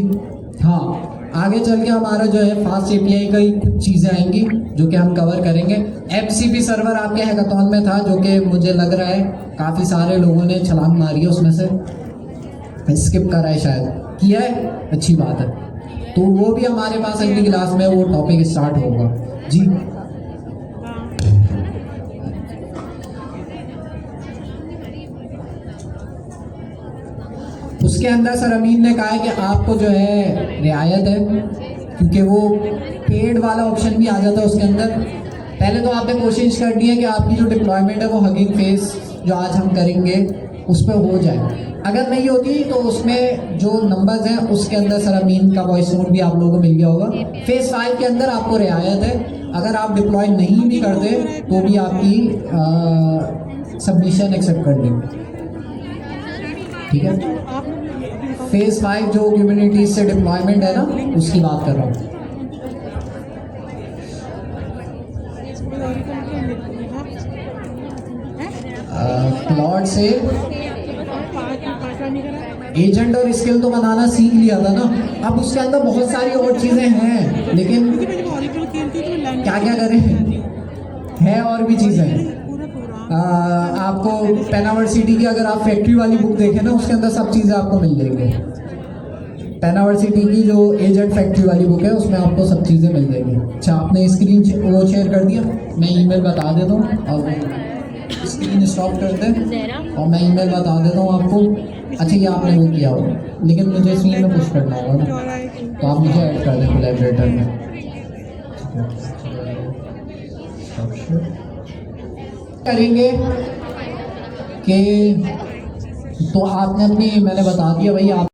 हाँ, आगे चल के हमारा जो है फास्ट एपीआई का ही कुछ चीज़ें आएंगी जो कि हम कवर करेंगे। एफसीपी सर्वर आपके हैकाथॉन में था, जो कि मुझे लग रहा है काफ़ी सारे लोगों ने छलांग मारी है उसमें से, स्किप करा है शायद, किया है, अच्छी बात है। तो वो भी हमारे पास अगली क्लास में वो टॉपिक स्टार्ट होगा जी। उसके अंदर सर अमीन ने कहा है कि आपको जो है रियायत है, क्योंकि वो पेड वाला ऑप्शन भी आ जाता है उसके अंदर। पहले तो आपने कोशिश करनी है कि आपकी जो डिप्लॉयमेंट है वो हगिंग फेस जो आज हम करेंगे उस पर हो जाए। अगर नहीं होती तो उसमें जो नंबर्स हैं उसके अंदर सर अमीन का वॉइस नोट भी आप लोगों को मिल गया होगा। फेज 5 के अंदर आपको रियायत है, अगर आप डिप्लॉय नहीं भी करते तो भी आपकी सबमिशन एक्सेप्ट कर देंगे, ठीक है। फेज 5 जो कम्युनिटीज से डिप्लॉयमेंट है ना, उसकी बात कर रहा हूँ। प्लॉट से एजेंट और स्किल तो बनाना सीख लिया था ना, अब उसके अंदर बहुत सारी और चीज़ें हैं, लेकिन क्या क्या करें, है और भी चीज़ें हैं। आपको पेनावर्सिटी की अगर आप फैक्ट्री वाली बुक देखें ना, उसके अंदर सब चीज़ें आपको मिल जाएंगी। पेनावर्सिटी की जो एजेंट फैक्ट्री वाली बुक है उसमें आपको सब चीज़ें मिल जाएंगी। अच्छा, आपने स्क्रीन वो शेयर कर दिया, मैं ईमेल बता देता हूँ और स्क्रीन स्टॉप कर दें और मैं ईमेल बता देता हूँ आपको। अच्छा, ये आपने वो किया हो, लेकिन मुझे स्क्रीन में पुश करना होगा ना, तो आप मुझे ऐड कर दें कोलैबोरेटर में। करेंगे कि तो आपने अपनी, मैंने बता दिया भाई आप